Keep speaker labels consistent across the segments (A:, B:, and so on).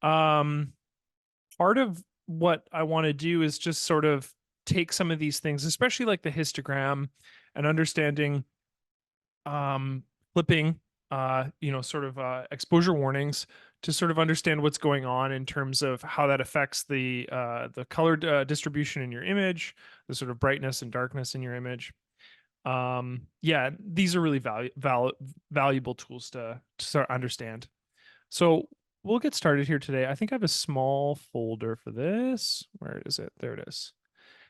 A: Um, Part of what I want to do is just sort of take some of these things, especially like the histogram and understanding um, clipping, sort of exposure warnings to sort of understand what's going on in terms of how that affects the color distribution in your image, the sort of brightness and darkness in your image. Yeah, these are really valuable tools to sort of understand. So we'll get started here today. I think I have a small folder for this. Where is it? There it is.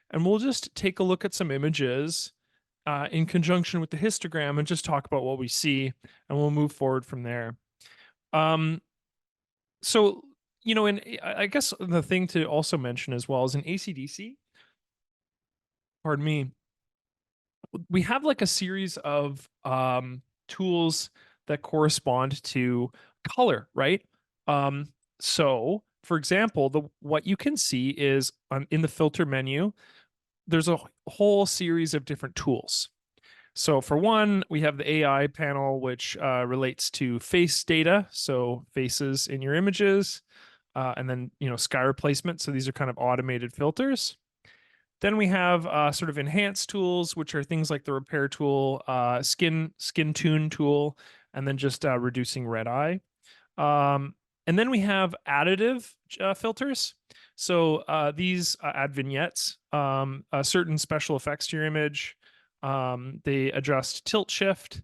A: And we'll just take a look at some images in conjunction with the histogram and just talk about what we see, and we'll move forward from there. Um, so, and I guess the thing to also mention as well is in ACDC, pardon me, we have like a series of tools that correspond to color, right? Um, so, for example, the what you can see is in the filter menu, there's a whole series of different tools. So for one, we have the AI panel, which relates to face data, so faces in your images, and then sky replacement. So these are kind of automated filters. Then we have sort of enhanced tools, which are things like the repair tool, skin tune tool, and then just reducing red eye. And then we have additive filters. So these add vignettes, certain special effects to your image. They adjust tilt shift,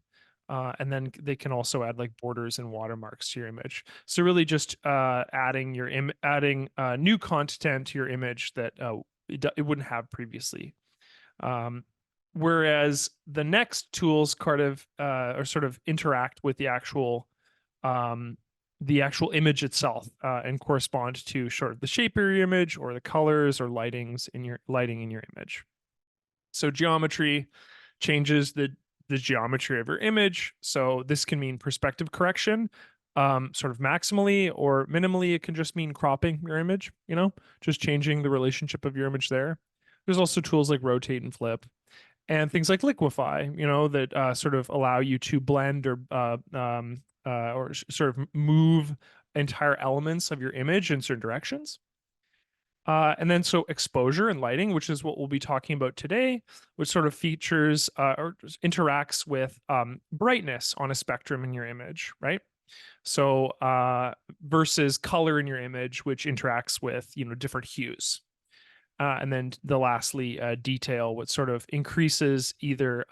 A: and then they can also add like borders and watermarks to your image. So really just adding new content to your image that it wouldn't have previously. Um, Whereas the next tools kind of or sort of interact with um, the actual image itself and correspond to sort of the shape of your image or the colors or lighting in your image. So geometry changes the geometry of your image. So this can mean perspective correction, sort of maximally, or minimally. It can just mean cropping your image. Just changing the relationship of your image there. There's also tools like rotate and flip, and things like liquify, that sort of allow you to blend or sort of move entire elements of your image in certain directions. And then so exposure and lighting, which is what we'll be talking about today, which sort of features or interacts with brightness on a spectrum in your image, right? So versus color in your image, which interacts with different hues. And then lastly, detail, what sort of increases either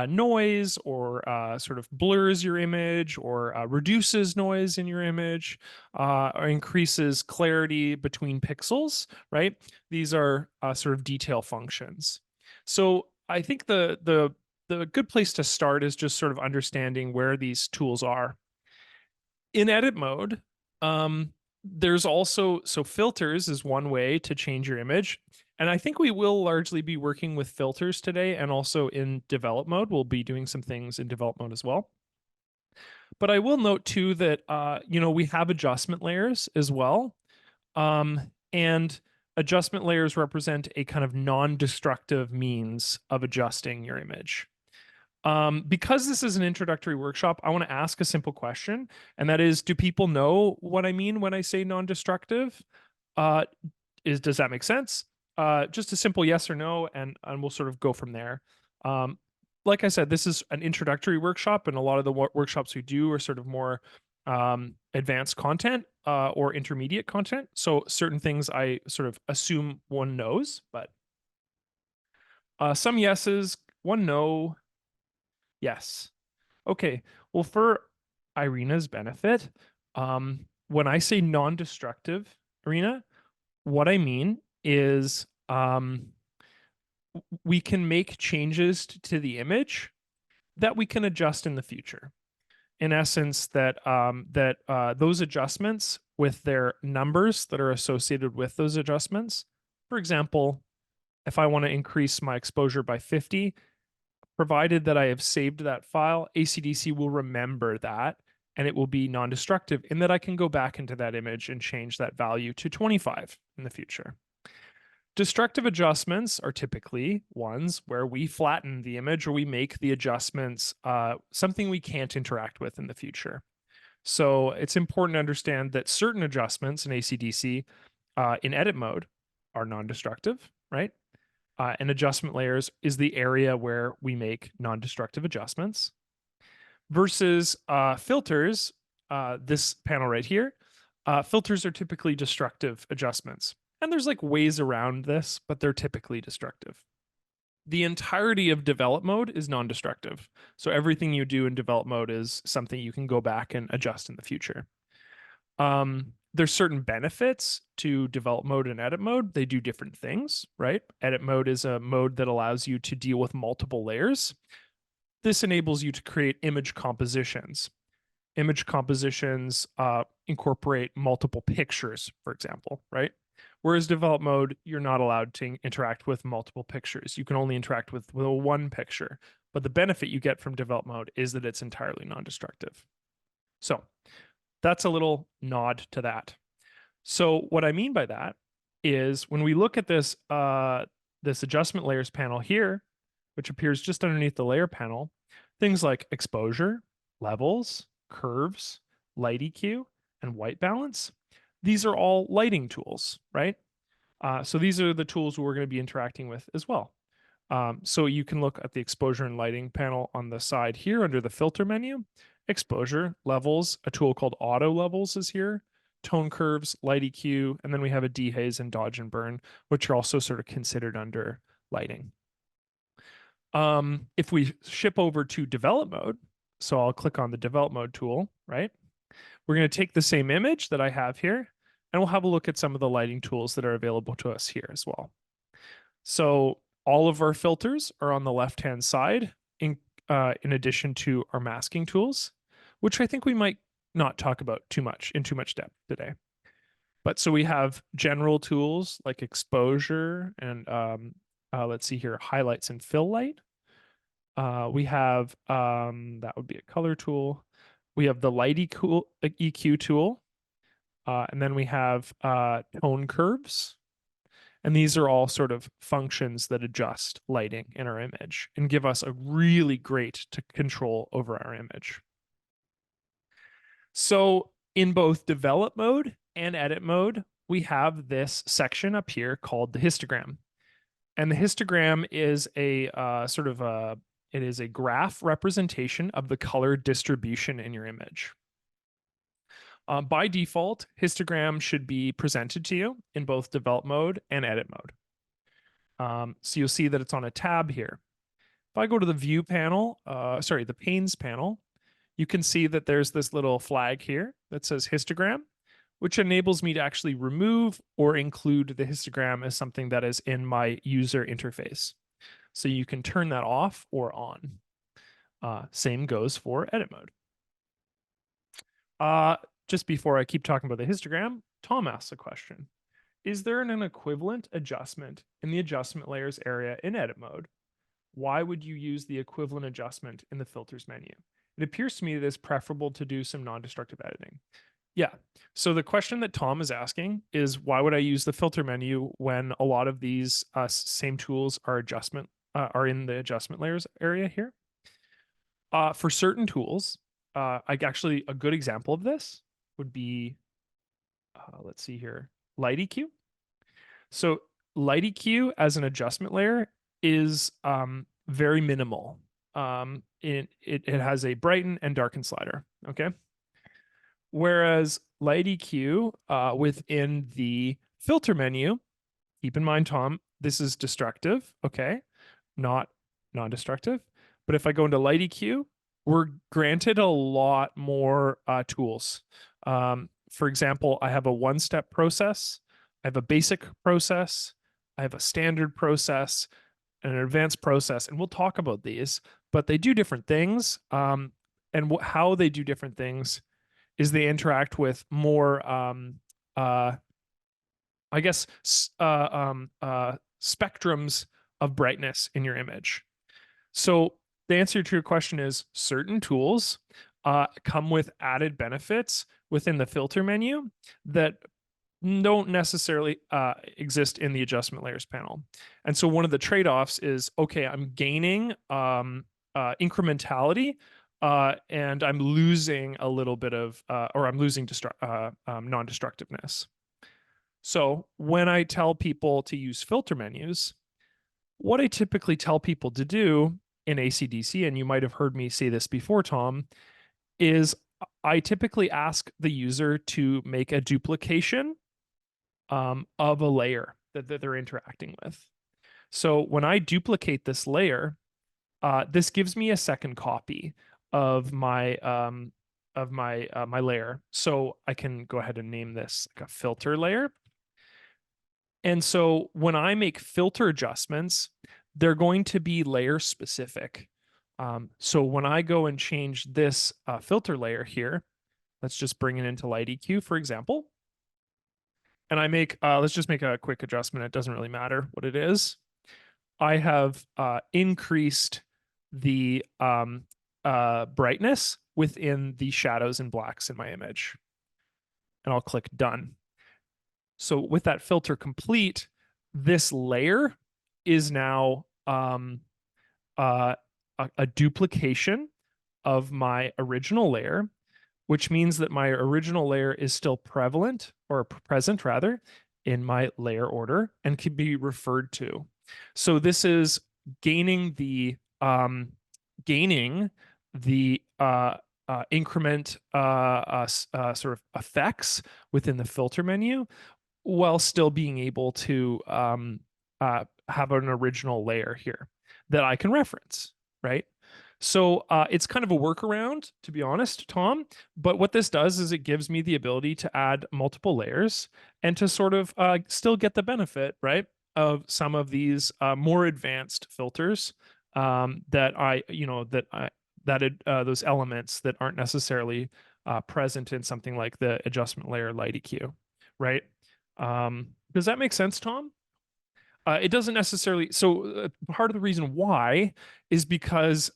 A: noise or sort of blurs your image or reduces noise in your image or increases clarity between pixels, right? These are sort of detail functions. So I think the good place to start is just sort of understanding where these tools are. In edit mode, there's also filters is one way to change your image. And I think we will largely be working with filters today, and also in develop mode. We'll be doing some things in develop mode as well. But I will note too that we have adjustment layers as well. And adjustment layers represent a kind of non-destructive means of adjusting your image. Because this is an introductory workshop, I want to ask a simple question, and that is, do people know what I mean when I say non-destructive? Uh, does that make sense? Just a simple yes or no, and we'll sort of go from there. Um, like I said, this is an introductory workshop, and a lot of the workshops we do are sort of more advanced content or intermediate content. So certain things I sort of assume one knows, but some yeses, one no. Yes. Okay. Well, for Irina's benefit, when I say non-destructive, Irina, what I mean is we can make changes to the image that we can adjust in the future. In essence, that those adjustments with their numbers that are associated with those adjustments. For example, if I want to increase my exposure by 50, provided that I have saved that file, ACDSee will remember that, and it will be non-destructive in that I can go back into that image and change that value to 25 in the future. Destructive adjustments are typically ones where we flatten the image or we make the adjustments something we can't interact with in the future. So it's important to understand that certain adjustments in ACDC in edit mode are non-destructive, right? And adjustment layers is the area where we make non-destructive adjustments versus filters, this panel right here. Filters are typically destructive adjustments. And there's like ways around this, but they're typically destructive. The entirety of develop mode is non-destructive. So everything you do in develop mode is something you can go back and adjust in the future. There's certain benefits to develop mode and edit mode. They do different things, right? Edit mode is a mode that allows you to deal with multiple layers. This enables you to create image compositions. Image compositions incorporate multiple pictures, for example, right? Whereas develop mode, you're not allowed to interact with multiple pictures. You can only interact with one picture. But the benefit you get from develop mode is that it's entirely non-destructive. So that's a little nod to that. So what I mean by that is when we look at this this adjustment layers panel here, which appears just underneath the layer panel, things like exposure, levels, curves, light EQ, and white balance, these are all lighting tools, right? So these are the tools we're going to be interacting with as well. So you can look at the exposure and lighting panel on the side here under the filter menu. Exposure, levels, a tool called auto levels is here, tone curves, light EQ, and then we have a dehaze and dodge and burn, which are also sort of considered under lighting. If we ship over to develop mode, so I'll click on the develop mode tool, right? We're going to take the same image that I have here, and we'll have a look at some of the lighting tools that are available to us here as well. So all of our filters are on the left-hand side in addition to our masking tools, which I think we might not talk about in too much depth today. But so we have general tools like exposure and let's see here, highlights and fill light. We have that would be a color tool. We have the light EQ tool, and then we have tone curves. And these are all sort of functions that adjust lighting in our image and give us a really great control over our image. So in both develop mode and edit mode, we have this section up here called the histogram. And the histogram is a it is a graph representation of the color distribution in your image. By default, histogram should be presented to you in both develop mode and edit mode. So you'll see that it's on a tab here. If I go to the view panel, the panes panel, you can see that there's this little flag here that says histogram, which enables me to actually remove or include the histogram as something that is in my user interface. So you can turn that off or on. Same goes for edit mode. Just before I keep talking about the histogram, Tom asks a question. Is there an equivalent adjustment in the adjustment layers area in edit mode? Why would you use the equivalent adjustment in the filters menu? It appears to me that it's preferable to do some non-destructive editing. Yeah. So the question that Tom is asking is why would I use the filter menu when a lot of these same tools are in the adjustment layers area here? For certain tools, actually a good example of this would be, let's see here, light EQ. So light EQ as an adjustment layer is very minimal. It has a brighten and darken slider, okay? Whereas light EQ within the filter menu, keep in mind, Tom, this is destructive, okay? Not non-destructive. But if I go into light EQ, we're granted a lot more tools. For example, I have a one-step process, I have a basic process, I have a standard process, and an advanced process, and we'll talk about these, but they do different things. And how they do different things is they interact with more, I guess, spectrums of brightness in your image. So the answer to your question is certain tools come with added benefits within the filter menu that don't necessarily exist in the adjustment layers panel. And so one of the trade-offs is, okay, I'm gaining incrementality and I'm losing a little bit of, or I'm losing non-destructiveness. So when I tell people to use filter menus, what I typically tell people to do in ACDC, and you might have heard me say this before, Tom, is I typically ask the user to make a duplication of a layer that they're interacting with. So when I duplicate this layer, this gives me a second copy of my layer. So I can go ahead and name this like a filter layer. And so when I make filter adjustments, they're going to be layer specific. So when I go and change this filter layer here, let's just bring it into Light EQ, for example. And I make, let's just make a quick adjustment. It doesn't really matter what it is. I have increased the brightness within the shadows and blacks in my image. And I'll click done. So with that filter complete, this layer is now a duplication of my original layer, which means that my original layer is still prevalent or present rather in my layer order and can be referred to. So this is gaining the increment sort of effects within the filter menu while still being able to have an original layer here that I can reference, right? So it's kind of a workaround, to be honest, Tom. But what this does is it gives me the ability to add multiple layers and to sort of still get the benefit, right, of some of these more advanced filters that those elements that aren't necessarily present in something like the adjustment layer light EQ, right? Does that make sense, Tom? It doesn't necessarily. So part of the reason why is because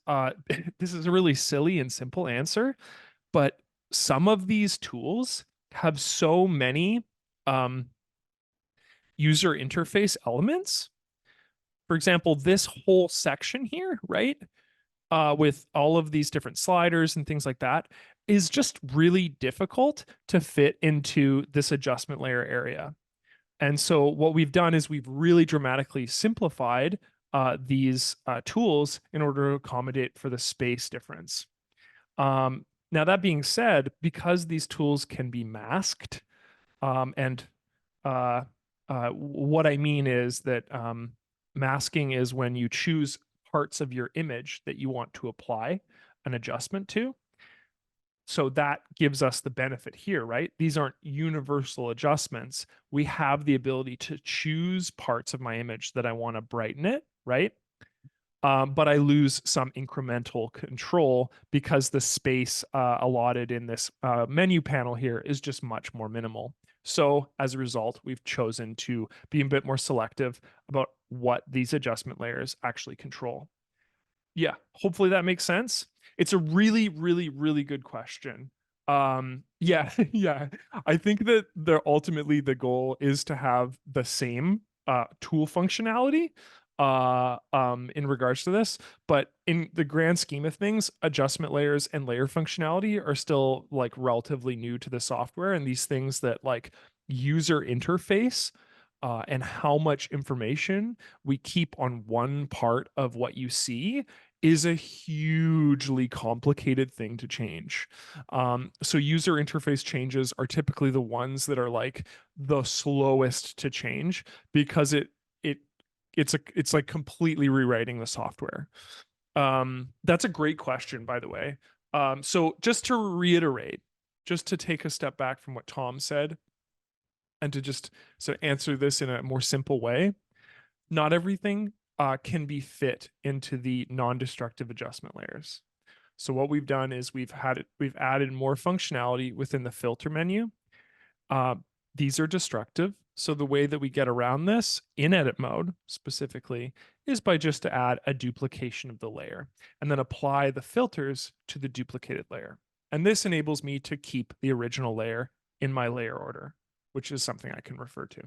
A: this is a really silly and simple answer, but some of these tools have so many um, user interface elements. For example, this whole section here, right, with all of these different sliders and things like that, is just really difficult to fit into this adjustment layer area. And so what we've done is we've really dramatically simplified these tools in order to accommodate for the space difference. Now, that being said, because these tools can be masked, and what I mean is that masking is when you choose parts of your image that you want to apply an adjustment to. So that gives us the benefit here, right? These aren't universal adjustments. We have the ability to choose parts of my image that I want to brighten it, right? But I lose some incremental control because the space allotted in this menu panel here is just much more minimal. So as a result, we've chosen to be a bit more selective about what these adjustment layers actually control. Yeah, hopefully that makes sense. It's a really, really, really good question. Yeah, yeah. I think that ultimately the goal is to have the same tool functionality in regards to this, but in the grand scheme of things, adjustment layers and layer functionality are still like relatively new to the software, and these things that like user interface and how much information we keep on one part of what you see is a hugely complicated thing to change. So user interface changes are typically the ones that are like the slowest to change because it's like completely rewriting the software. That's a great question, by the way. So just to reiterate, just to take a step back from what Tom said, and to just sort of answer this in a more simple way, not everything can be fit into the non-destructive adjustment layers. So what we've done is we've added more functionality within the filter menu. These are destructive. So the way that we get around this in edit mode specifically is by just to add a duplication of the layer and then apply the filters to the duplicated layer. And this enables me to keep the original layer in my layer order, which is something I can refer to.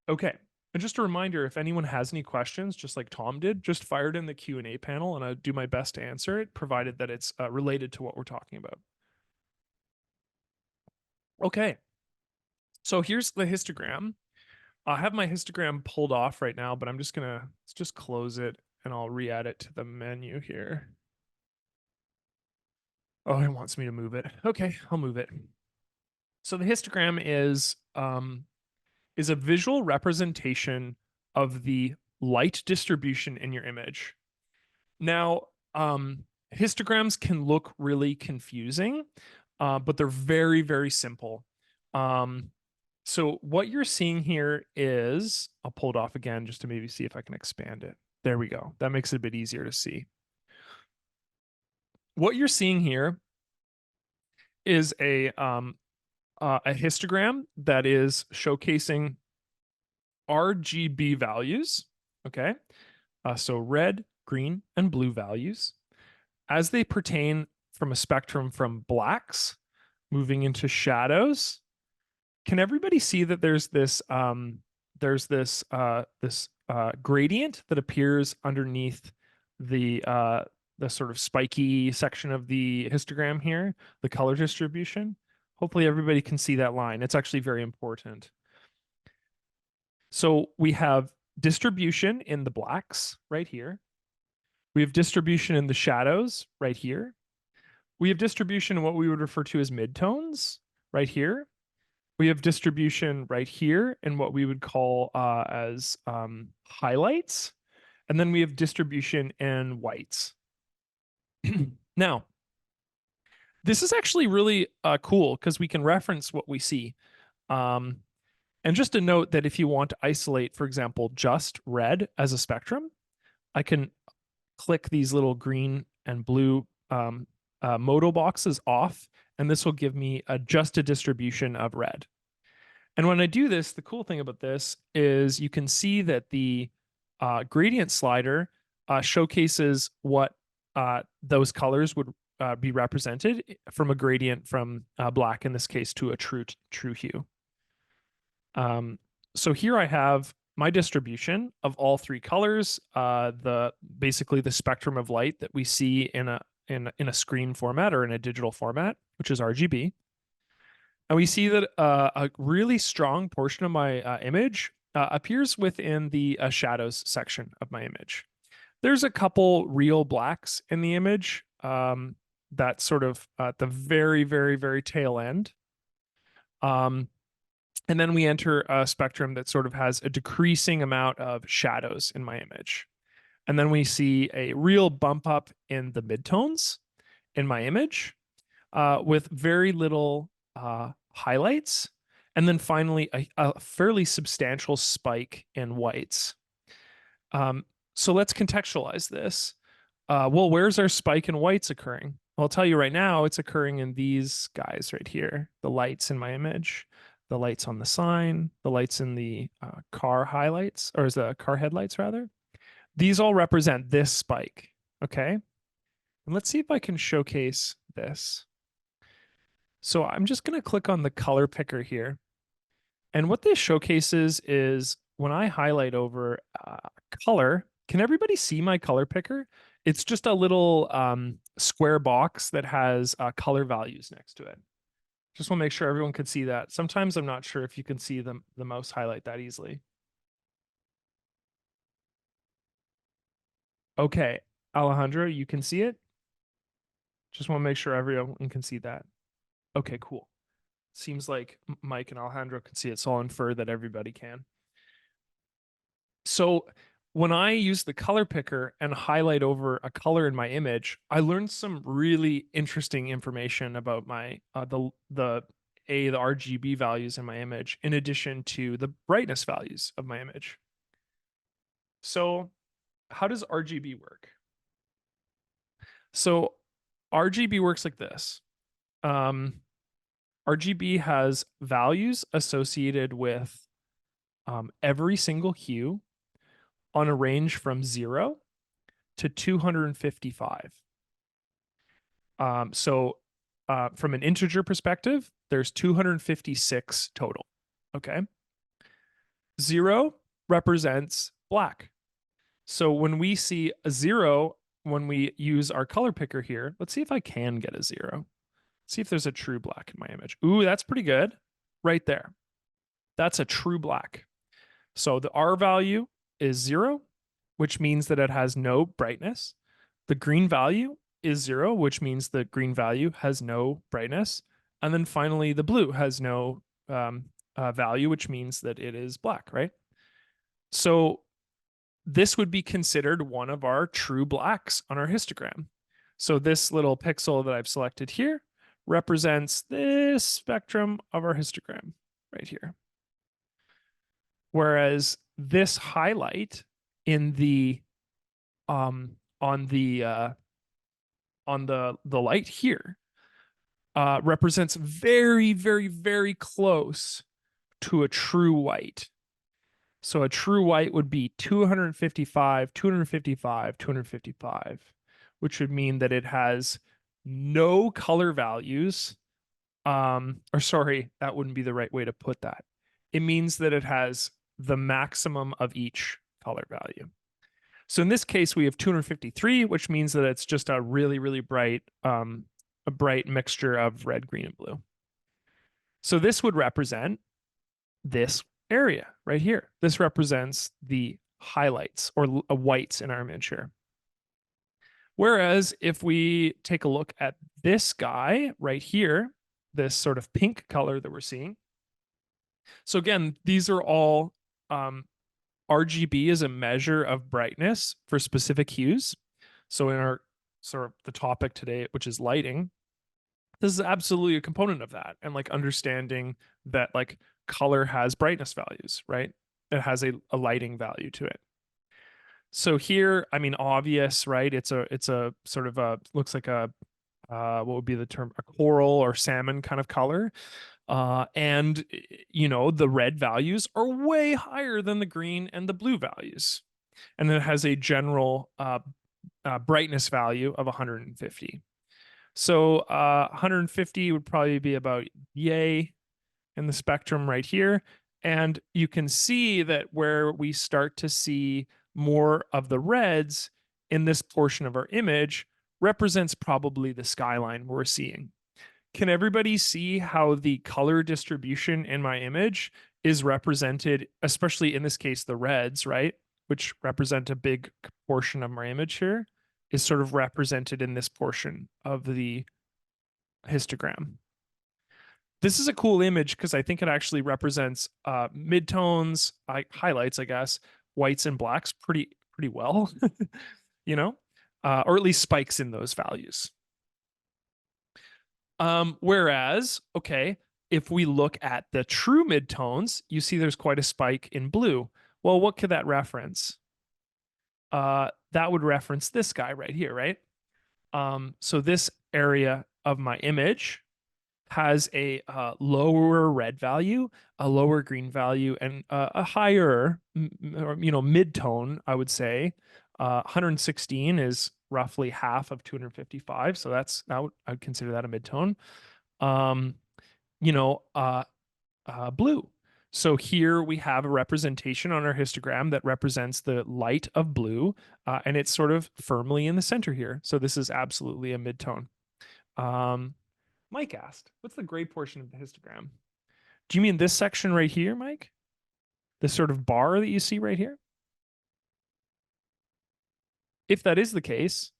A: Okay. And just a reminder, if anyone has any questions, just like Tom did, just fire it in the Q&A panel and I'll do my best to answer it, provided that it's related to what we're talking about. Okay, so here's the histogram. I have my histogram pulled off right now, but I'm just gonna let's just close it and I'll re-add it to the menu here. Oh, it wants me to move it. Okay, I'll move it. So the histogram is a visual representation of the light distribution in your image. Now, histograms can look really confusing, but they're very, very simple. So what you're seeing here is, I'll pull it off again just to maybe see if I can expand it. There we go. That makes it a bit easier to see. What you're seeing here is a histogram that is showcasing RGB values. Okay. So red, green, and blue values as they pertain from a spectrum from blacks moving into shadows. Can everybody see that there's this gradient that appears underneath the sort of spiky section of the histogram here, the color distribution? Hopefully everybody can see that line. It's actually very important. So we have distribution in the blacks right here. We have distribution in the shadows right here. We have distribution in what we would refer to as midtones right here. We have distribution right here in what we would call as highlights. And then we have distribution in whites. Now, this is actually really cool because we can reference what we see. And just a note that if you want to isolate, for example, just red as a spectrum, I can click these little green and blue modo boxes off, and this will give me just a distribution of red. And when I do this, the cool thing about this is you can see that the gradient slider showcases what those colors would be represented from a gradient from black, in this case, to a true hue. So here I have my distribution of all three colors, basically the spectrum of light that we see in a screen format or in a digital format, which is RGB. And we see that a really strong portion of my image appears within the shadows section of my image. There's a couple real blacks in the image, that sort of at the very, very, very tail end. And then we enter a spectrum that sort of has a decreasing amount of shadows in my image. And then we see a real bump up in the midtones in my image, with very little highlights. And then finally, a fairly substantial spike in whites. So let's contextualize this. Well, where's our spike in whites occurring? Well, I'll tell you right now, it's occurring in these guys right here, the lights in my image, the lights on the sign, the lights in the car highlights, or is the car headlights rather. These all represent this spike, okay? And let's see if I can showcase this. So I'm just going to click on the color picker here. And what this showcases is when I highlight over color, can everybody see my color picker? It's just a little square box that has color values next to it. Just want to make sure everyone can see that. Sometimes I'm not sure if you can see the mouse highlight that easily. Okay, Alejandro, you can see it? Just want to make sure everyone can see that. Okay, cool. Seems like Mike and Alejandro can see it, so I'll infer that everybody can. So when I use the color picker and highlight over a color in my image, I learned some really interesting information about my the RGB values in my image, in addition to the brightness values of my image. So how does RGB work? So RGB works like this. RGB has values associated with every single hue on a range from 0 to 255. So from an integer perspective, there's 256 total. Okay. 0 represents black. So when we see a 0, when we use our color picker here, let's see if I can get a 0. See if there's a true black in my image. Ooh, that's pretty good. Right there. That's a true black. So the R value is 0, which means that it has no brightness. The green value is 0, which means the green value has no brightness. And then finally, the blue has no value, which means that it is black, right? So this would be considered one of our true blacks on our histogram. So this little pixel that I've selected here represents this spectrum of our histogram right here. Whereas this highlight in the on the light here represents very, very, very close to a true white. So a true white would be 255, 255, 255, which would mean that it has no color values. Or sorry, that wouldn't be the right way to put that. It means that it has the maximum of each color value. So in this case, we have 253, which means that it's just a really, really bright, a bright mixture of red, green, and blue. So this would represent this area right here. This represents the highlights or whites in our image here. Whereas if we take a look at this guy right here, this sort of pink color that we're seeing. So again, these are all RGB is a measure of brightness for specific hues. So in our sort of the topic today, which is lighting, this is absolutely a component of that. And like understanding that like color has brightness values, right? It has a lighting value to it. So here, I mean, obvious, right? It's a sort of a, looks like a, what would be the term? A coral or salmon kind of color. And you know, the red values are way higher than the green and the blue values. And then it has a general brightness value of 150. So 150 would probably be about yay in the spectrum right here. And you can see that where we start to see more of the reds in this portion of our image represents probably the skyline we're seeing. Can everybody see how the color distribution in my image is represented, especially in this case, the reds, right? Which represent a big portion of my image here, is sort of represented in this portion of the histogram. This is a cool image because I think it actually represents midtones, highlights, I guess, whites and blacks pretty well, you know, or at least spikes in those values. Whereas, okay, if we look at the true midtones, you see there's quite a spike in blue. Well, what could that reference? That would reference this guy right here, right? So this area of my image has a lower red value, a lower green value, and a higher, mid-tone, I would say. 116 is roughly half of 255, so I'd consider that a mid-tone. Blue. So here we have a representation on our histogram that represents the light of blue, and it's sort of firmly in the center here. So this is absolutely a mid-tone. Mike asked, what's the gray portion of the histogram? Do you mean this section right here, Mike? This sort of bar that you see right here? If that is the case,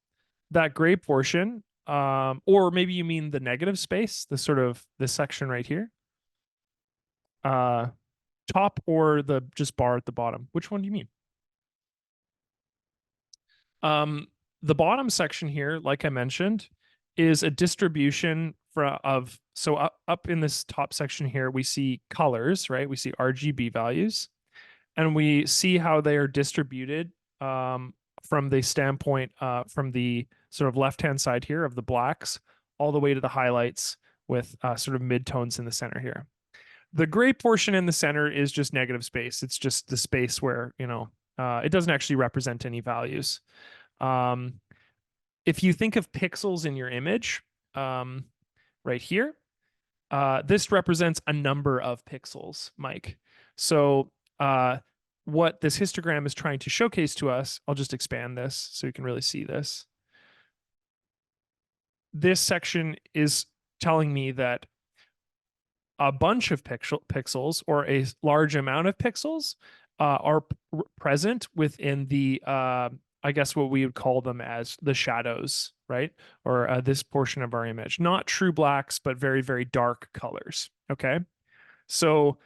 A: that gray portion, or maybe you mean the negative space, the sort of this section right here, top or the just bar at the bottom? Which one do you mean? The bottom section here, like I mentioned, is a distribution so up in this top section here, we see colors, right? We see RGB values, and we see how they are distributed from the standpoint from the sort of left-hand side here of the blacks all the way to the highlights with sort of midtones in the center here. The gray portion in the center is just negative space. It's just the space where, it doesn't actually represent any values. If you think of pixels in your image, right here, this represents a number of pixels, Mike. So what this histogram is trying to showcase to us, I'll just expand this so you can really see this. This section is telling me that a bunch of pixels or a large amount of pixels are present within the I guess what we would call them as the shadows, right? Or this portion of our image. Not true blacks, but very, very dark colors. Okay. So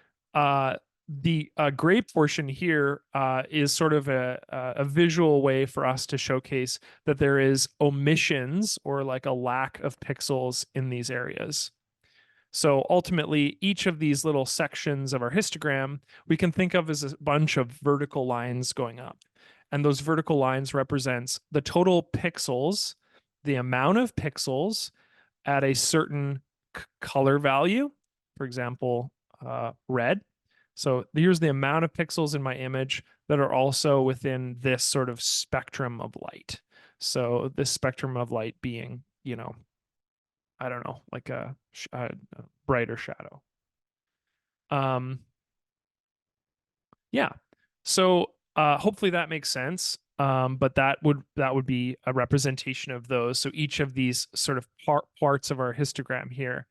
A: the gray portion here is sort of a visual way for us to showcase that there is omissions or like a lack of pixels in these areas. So ultimately, each of these little sections of our histogram we can think of as a bunch of vertical lines going up. And those vertical lines represents the total pixels, the amount of pixels at a certain color value, for example, red. So here's the amount of pixels in my image that are also within this sort of spectrum of light. So this spectrum of light being, I don't know, like a brighter shadow. Yeah. So hopefully that makes sense. But that would be a representation of those. So each of these sort of parts of our histogram here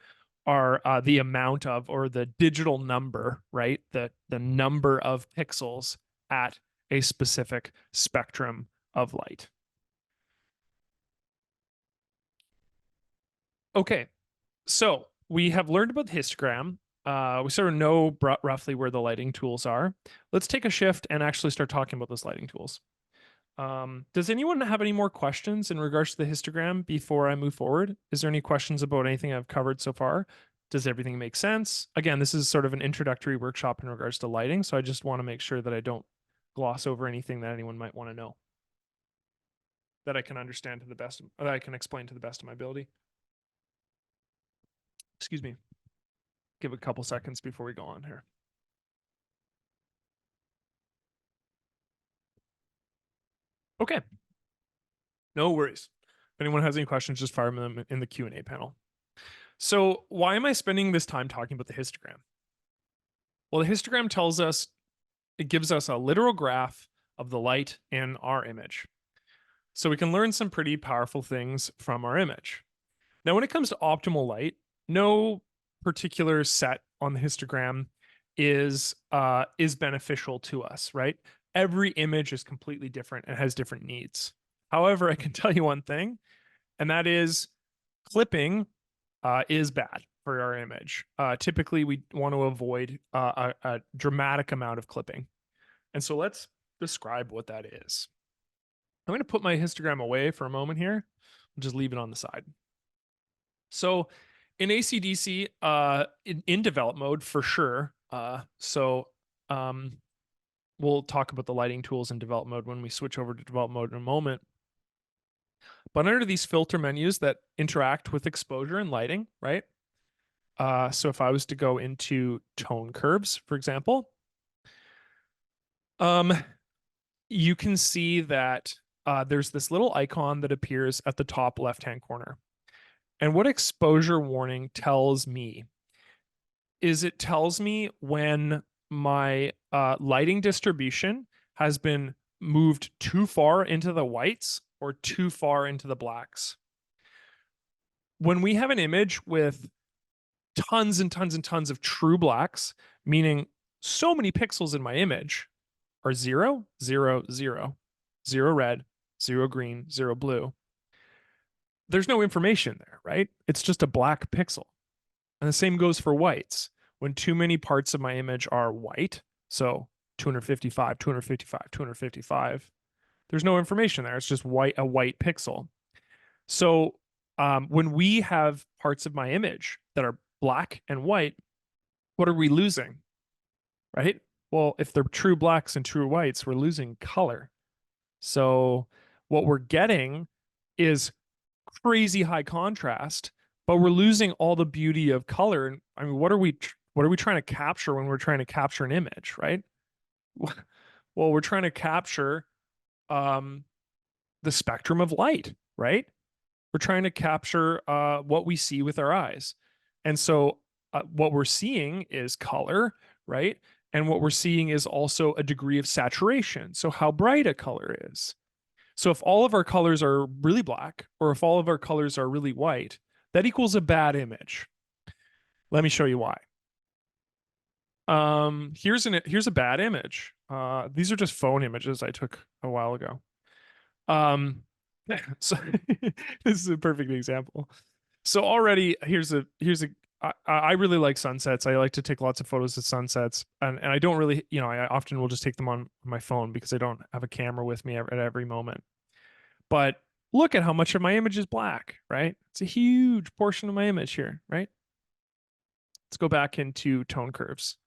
A: are the amount of or the digital number, right? The number of pixels at a specific spectrum of light. Okay, so we have learned about the histogram. We sort of know roughly where the lighting tools are. Let's take a shift and actually start talking about those lighting tools. Does anyone have any more questions in regards to the histogram before I move forward? Is there any questions about anything I've covered so far? Does everything make sense? Again, this is sort of an introductory workshop in regards to lighting, so I just want to make sure that I don't gloss over anything that anyone might want to know, that I can understand to the best, that I can explain to the best of my ability. Excuse me. Give a couple seconds before we go on here. Okay. No worries. If anyone has any questions, just fire them in the Q&A panel. So why am I spending this time talking about the histogram? Well, the histogram tells us, it gives us a literal graph of the light in our image. So we can learn some pretty powerful things from our image. Now, when it comes to optimal light, no particular set on the histogram is beneficial to us, right? Every image is completely different and has different needs. However, I can tell you one thing, and that is clipping is bad for our image. Typically, we want to avoid a dramatic amount of clipping. And so let's describe what that is. I'm going to put my histogram away for a moment here. I'll just leave it on the side. So in ACDSee, in develop mode for sure. We'll talk about the lighting tools in develop mode when we switch over to develop mode in a moment. But under these filter menus that interact with exposure and lighting, right? So if I was to go into tone curves, for example, you can see that there's this little icon that appears at the top left-hand corner. And what exposure warning tells me is it tells me when my lighting distribution has been moved too far into the whites or too far into the blacks. When we have an image with tons and tons and tons of true blacks, meaning so many pixels in my image are 0, 0, 0, 0 red, 0 green, 0 blue. There's no information there, right? It's just a black pixel. And the same goes for whites. When too many parts of my image are white, so 255, 255, 255, there's no information there. It's just a white pixel. So when we have parts of my image that are black and white, what are we losing? Right? Well, if they're true blacks and true whites, we're losing color. So what we're getting is crazy high contrast, but we're losing all the beauty of color. And I mean, what are we trying to capture when we're trying to capture an image, right? Well, we're trying to capture the spectrum of light, right? We're trying to capture what we see with our eyes. And so what we're seeing is color, right? And what we're seeing is also a degree of saturation. So how bright a color is. So if all of our colors are really black, or if all of our colors are really white, that equals a bad image. Let me show you why. Here's a bad image. These are just phone images I took a while ago. Um, so this is a perfect example. So already I really like sunsets. I like to take lots of photos of sunsets, and I don't really, I often will just take them on my phone because I don't have a camera with me at every moment. But look at how much of my image is black, right? It's a huge portion of my image here, right? Let's go back into tone curves.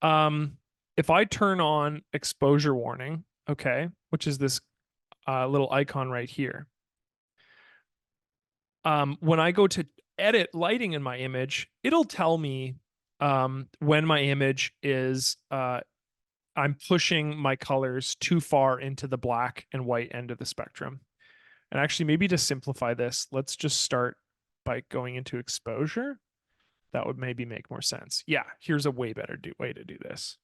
A: If I turn on exposure warning, okay, which is this little icon right here. When I go to edit lighting in my image, it'll tell me when my image is I'm pushing my colors too far into the black and white end of the spectrum. And actually, maybe to simplify this, let's just start by going into exposure. That would maybe make more sense. Yeah, here's a way better way to do this.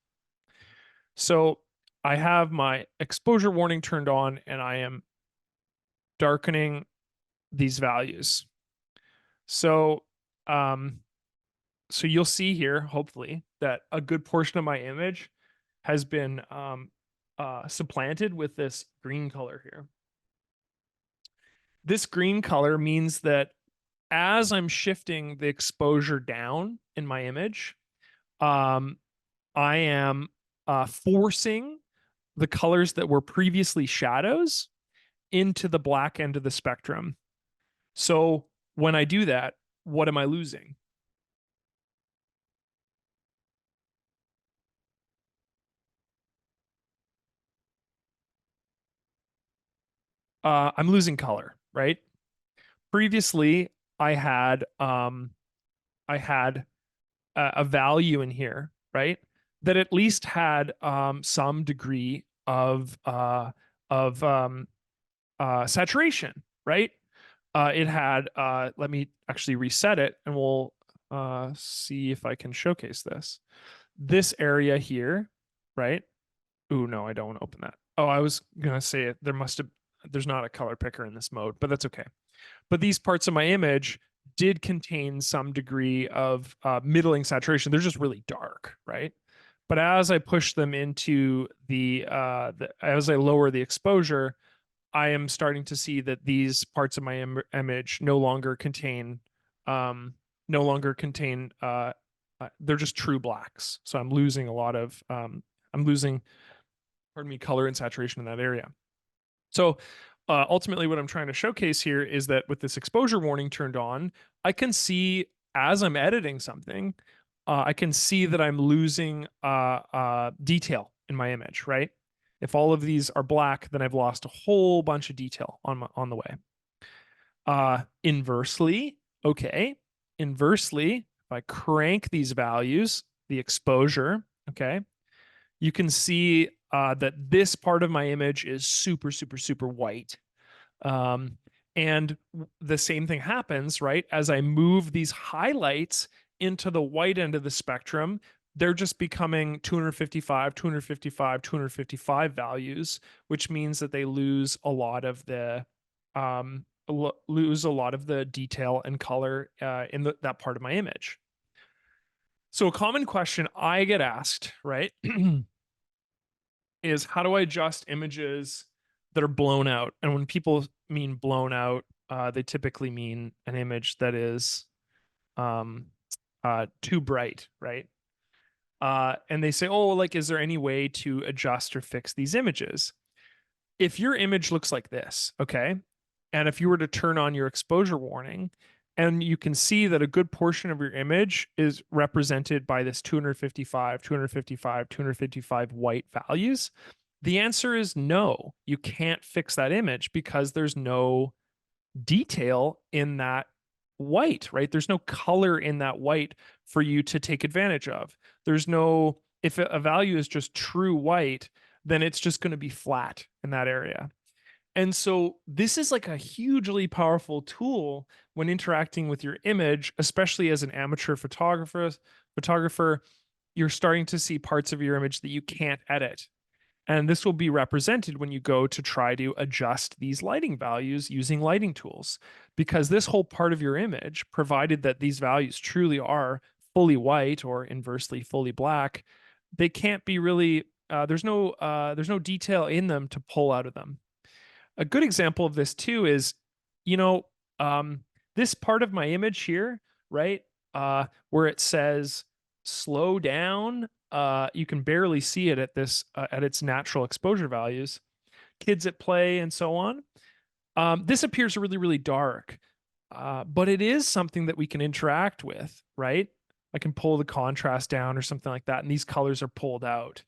A: So I have my exposure warning turned on, and I am darkening these values. So, so you'll see here, hopefully, that a good portion of my image has been supplanted with this green color here. This green color means that as I'm shifting the exposure down in my image, I am forcing the colors that were previously shadows into the black end of the spectrum. So when I do that, what am I losing? I'm losing color, right? Previously, I had a value in here, right? That at least had some degree of saturation, right? It had let me actually reset it, and we'll see if I can showcase this. This area here, right? Ooh, no, I don't want to open that. Oh, I was gonna say it. There's not a color picker in this mode, but that's okay. But these parts of my image did contain some degree of middling saturation. They're just really dark, right? But as I push them into as I lower the exposure, I am starting to see that these parts of my image no longer contain, um, no longer contain. They're just true blacks. So I'm losing a lot of, I'm losing, pardon me, color and saturation in that area. So ultimately, what I'm trying to showcase here is that with this exposure warning turned on, I can see as I'm editing something, I can see that I'm losing detail in my image, right? If all of these are black, then I've lost a whole bunch of detail on the way. Inversely, okay. Inversely, if I crank these values, the exposure, okay, you can see that this part of my image is super, super, super white. And the same thing happens, right? As I move these highlights into the white end of the spectrum, they're just becoming 255, 255, 255 values, which means that they lose a lot of the detail and color in that part of my image. So a common question I get asked, right, is how do I adjust images that are blown out? And when people mean blown out, they typically mean an image that is um, too bright, right? And they say, oh, like, is there any way to adjust or fix these images? If your image looks like this, okay, and if you were to turn on your exposure warning, and you can see that a good portion of your image is represented by this 255, 255, 255 white values, the answer is no. You can't fix that image because there's no detail in that white, right? There's no color in that white for you to take advantage of. There's no, if a value is just true white, then it's just going to be flat in that area. And so this is like a hugely powerful tool when interacting with your image, especially as an amateur photographer. you're starting to see parts of your image that you can't edit. And this will be represented when you go to try to adjust these lighting values using lighting tools. Because this whole part of your image, provided that these values truly are fully white or inversely fully black, they can't be really, there's no detail in them to pull out of them. A good example of this too is, you know, um, this part of my image here, right? Where it says slow down, you can barely see it at this at its natural exposure values. Kids at play and so on. This appears really, really dark, but it is something that we can interact with, right? I can pull the contrast down or something like that, and these colors are pulled out.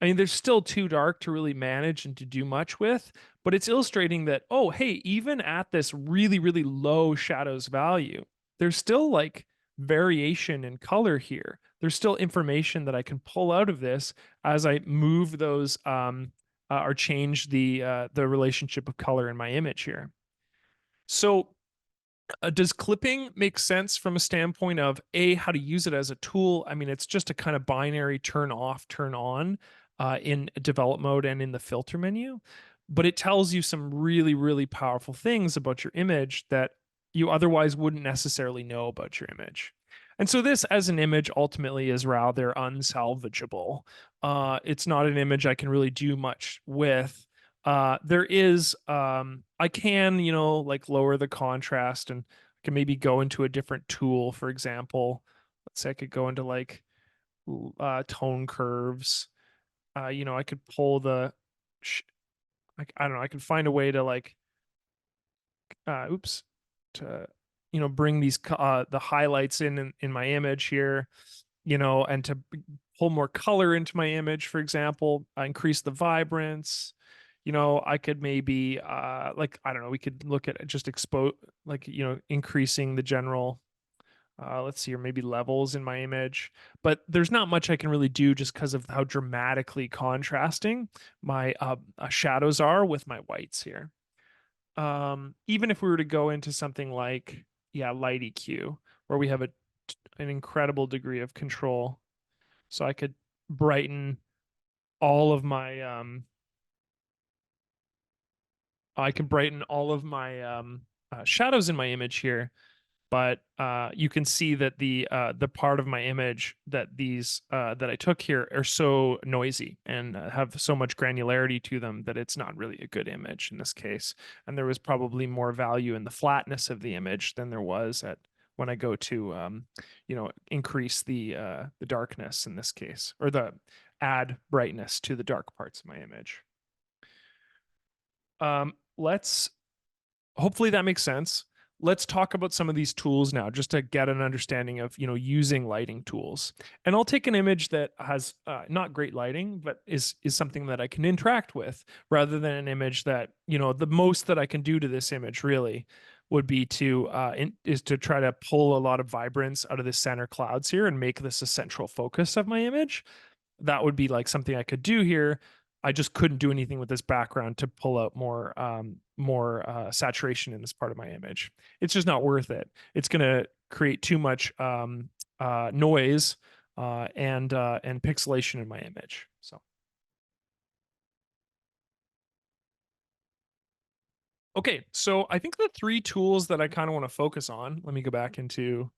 A: I mean, they're still too dark to really manage and to do much with, but it's illustrating that, oh, hey, even at this really, really low shadows value, there's still like variation in color here. There's still information that I can pull out of this as I move those or change the relationship of color in my image here. So does clipping make sense from a standpoint of how to use it as a tool? I mean, it's just a kind of binary turn off, turn on in develop mode and in the filter menu, but it tells you some really, really powerful things about your image that you otherwise wouldn't necessarily know about your image. And so this as an image ultimately is rather unsalvageable. It's not an image I can really do much with. There is I can, like lower the contrast, and I can maybe go into a different tool. For example, let's say I could go into like tone curves. I could pull the I don't know, I can find a way to like oops, to bring these the highlights in my image here, and to pull more color into my image, for example, increase the vibrance. I could maybe like, I don't know, we could look at just expose, like, increasing the general let's see, or maybe levels in my image. But there's not much I can really do just because of how dramatically contrasting my shadows are with my whites here. Even if we were to go into something like, yeah, light EQ, where we have an incredible degree of control. So I could brighten all of my I can brighten all of my shadows in my image here, but you can see that the part of my image that I took here are so noisy and have so much granularity to them that it's not really a good image in this case. And there was probably more value in the flatness of the image than there was at when I go to increase the darkness in this case, or the add brightness to the dark parts of my image. Let's hopefully that makes sense. Let's talk about some of these tools now, just to get an understanding of using lighting tools. And I'll take an image that has not great lighting, but is something that I can interact with, rather than an image that the most that I can do to this image really would be is to try to pull a lot of vibrance out of the center clouds here and make this a central focus of my image. That would be like something I could do here. I just couldn't do anything with this background to pull out more saturation in this part of my image. It's just not worth it. It's going to create too much noise and pixelation in my image. So okay, so I think the three tools that I kind of want to focus on. Let me go back into.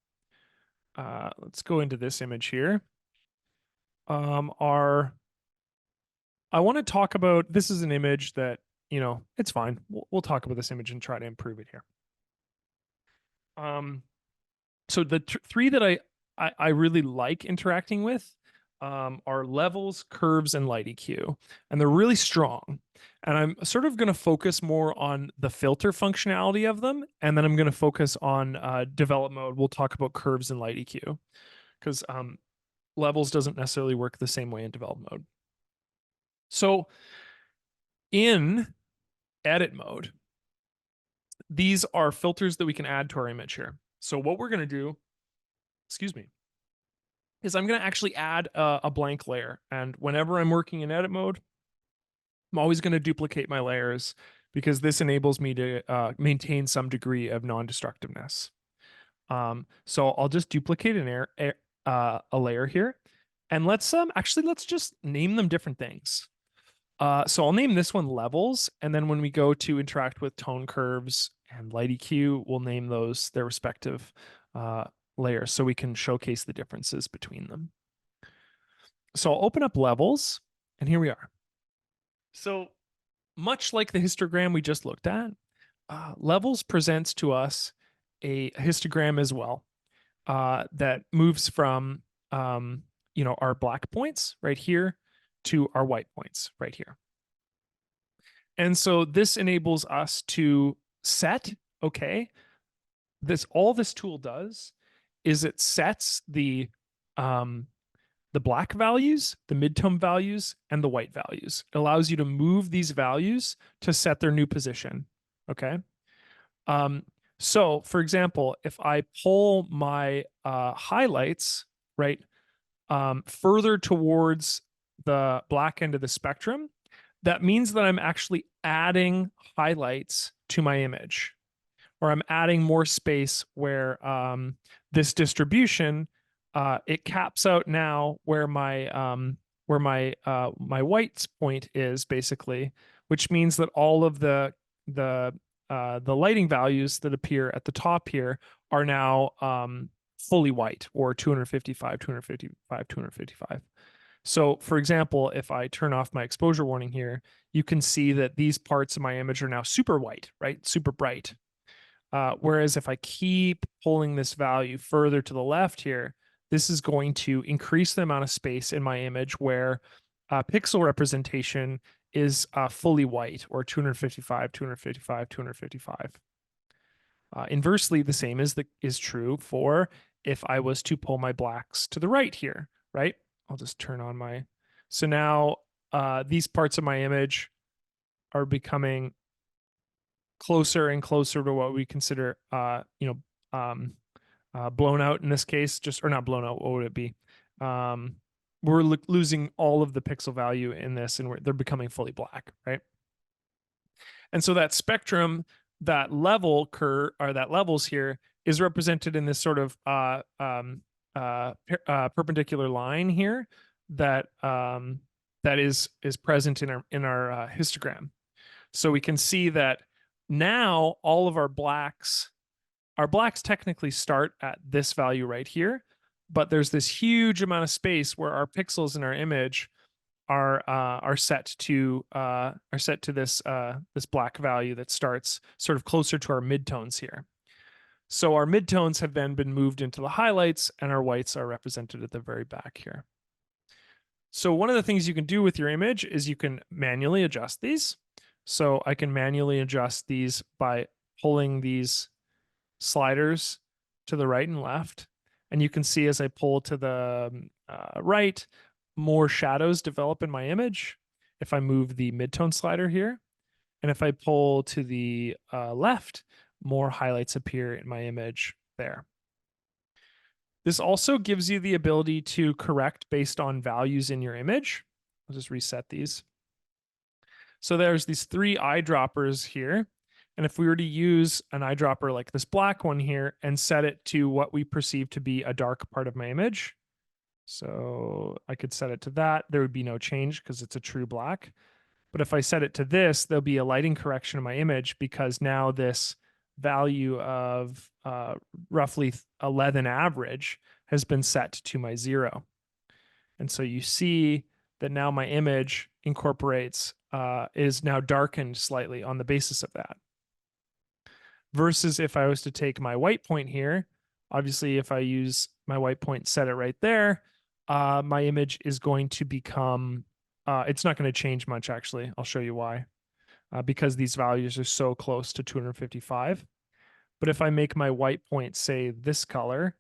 A: Let's go into this image here. Are I want to talk about, this is an image that, it's fine. We'll talk about this image and try to improve it here. So the three that I really like interacting with are levels, curves, and light EQ. And they're really strong. And I'm sort of going to focus more on the filter functionality of them. And then I'm going to focus on develop mode. We'll talk about curves and light EQ, because levels doesn't necessarily work the same way in develop mode. So in edit mode, these are filters that we can add to our image here. So what we're going to do, excuse me, is I'm going to actually add a blank layer. And whenever I'm working in edit mode, I'm always going to duplicate my layers, because this enables me to maintain some degree of non-destructiveness. So I'll just duplicate a layer here. And let's just name them different things. So I'll name this one levels, and then when we go to interact with tone curves and light EQ, we'll name those their respective uh, layers so we can showcase the differences between them. So I'll open up levels, and here we are. So much like the histogram we just looked at, levels presents to us a histogram as well that moves from our black points right here to our white points right here. And so this enables us to set, okay, all this tool does is it sets the black values, the midtone values, and the white values. It allows you to move these values to set their new position. Okay. So for example, if I pull my highlights, right, further towards the black end of the spectrum, that means that I'm actually adding highlights to my image, or I'm adding more space where this distribution it caps out now where my white point is basically, which means that all of the lighting values that appear at the top here are now fully white, or 255, 255, 255. So for example, if I turn off my exposure warning here, you can see that these parts of my image are now super white, right? Super bright. Whereas if I keep pulling this value further to the left here, this is going to increase the amount of space in my image where pixel representation is fully white, or 255, 255, 255. Inversely, the same is true for if I was to pull my blacks to the right here, right? I'll just turn on my, so now these parts of my image are becoming closer and closer to what we consider, blown out in this case, or not blown out, what would it be? We're losing all of the pixel value in this, and they're becoming fully black, right? And so that spectrum, that level curve, or that levels here, is represented in this sort of perpendicular line here that that is present in our histogram. So we can see that now all of our blacks technically start at this value right here, but there's this huge amount of space where our pixels in our image are set to this black value that starts sort of closer to our midtones here. So our midtones have then been moved into the highlights, and our whites are represented at the very back here. So one of the things you can do with your image is you can manually adjust these. So I can manually adjust these by pulling these sliders to the right and left. And you can see as I pull to the right, more shadows develop in my image if I move the midtone slider here. And if I pull to the left, more highlights appear in my image there. This also gives you the ability to correct based on values in your image. I'll just reset these. So there's these 3 eyedroppers here. And if we were to use an eyedropper like this black one here and set it to what we perceive to be a dark part of my image, so I could set it to that, there would be no change because it's a true black. But if I set it to this, there'll be a lighting correction in my image because now this value of roughly 11 average has been set to my 0. And so you see that now my image incorporates, is now darkened slightly on the basis of that. Versus if I was to take my white point here, obviously if I use my white point, set it right there, my image is going to become, it's not going to change much actually. I'll show you why. Because these values are so close to 255. But if I make my white point, say this color,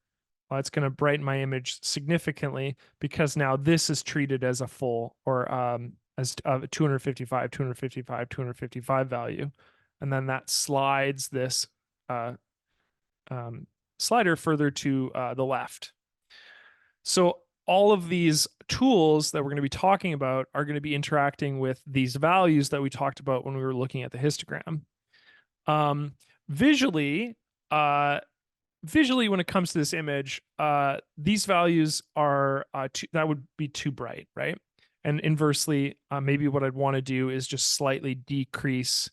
A: it's going to brighten my image significantly because now this is treated as a full, or as a 255, 255, 255 value. And then that slides this slider further to the left. So all of these tools that we're going to be talking about are going to be interacting with these values that we talked about when we were looking at the histogram. Visually, visually, when it comes to this image, these values are that would be too bright, right? And inversely, maybe what I'd want to do is just slightly decrease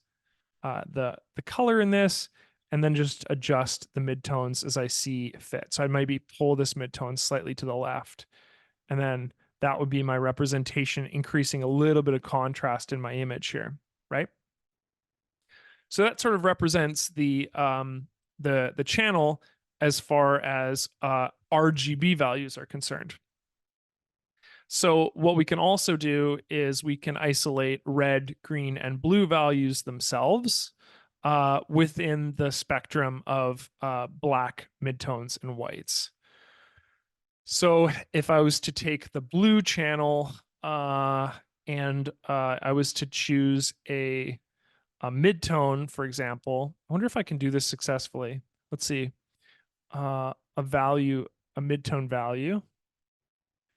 A: the color in this, and then just adjust the midtones as I see fit. So I'd maybe pull this midtone slightly to the left, and then that would be my representation, increasing a little bit of contrast in my image here, right? So that sort of represents the channel as far as RGB values are concerned. So what we can also do is we can isolate red, green, and blue values themselves within the spectrum of black midtones and whites. So if I was to take the blue channel and I was to choose a midtone, for example, I wonder if I can do this successfully. Let's see. A value, a midtone value.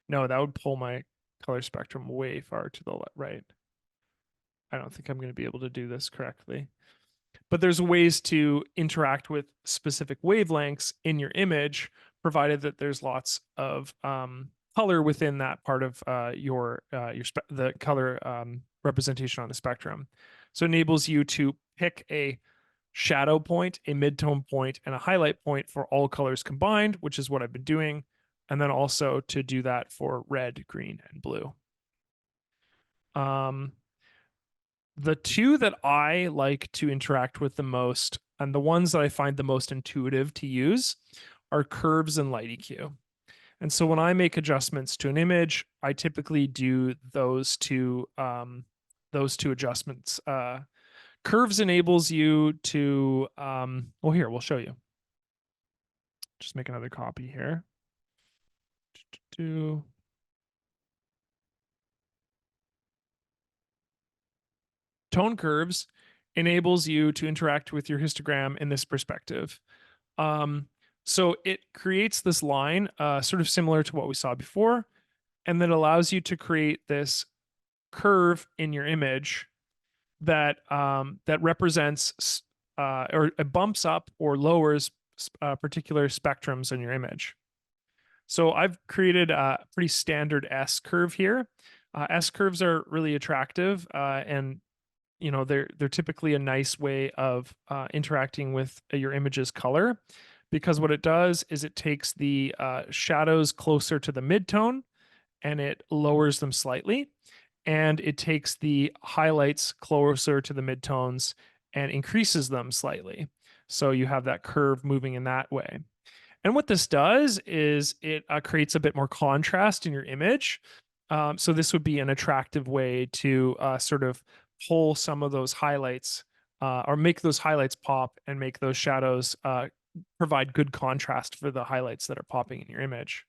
A: No, that would pull my color spectrum way far to the right. I don't think I'm going to be able to do this correctly. But there's ways to interact with specific wavelengths in your image, provided that there's lots of color within that part of the color representation on the spectrum. So it enables you to pick a shadow point, a midtone point, and a highlight point for all colors combined, which is what I've been doing. And then also to do that for red, green, and blue. The two that I like to interact with the most, and the ones that I find the most intuitive to use, are curves and light EQ. And so when I make adjustments to an image, I typically do those two adjustments. Curves enables you to, well, here, we'll show you. Just make another copy here. Tone curves enables you to interact with your histogram in this perspective. So it creates this line, sort of similar to what we saw before, and then allows you to create this curve in your image that that represents or it bumps up or lowers particular spectrums in your image. So I've created a pretty standard S curve here. S curves are really attractive, and they're typically a nice way of interacting with your image's color, because what it does is it takes the shadows closer to the midtone and it lowers them slightly, and it takes the highlights closer to the midtones and increases them slightly. So you have that curve moving in that way. And what this does is it creates a bit more contrast in your image. So this would be an attractive way to sort of pull some of those highlights or make those highlights pop and make those shadows provide good contrast for the highlights that are popping in your image.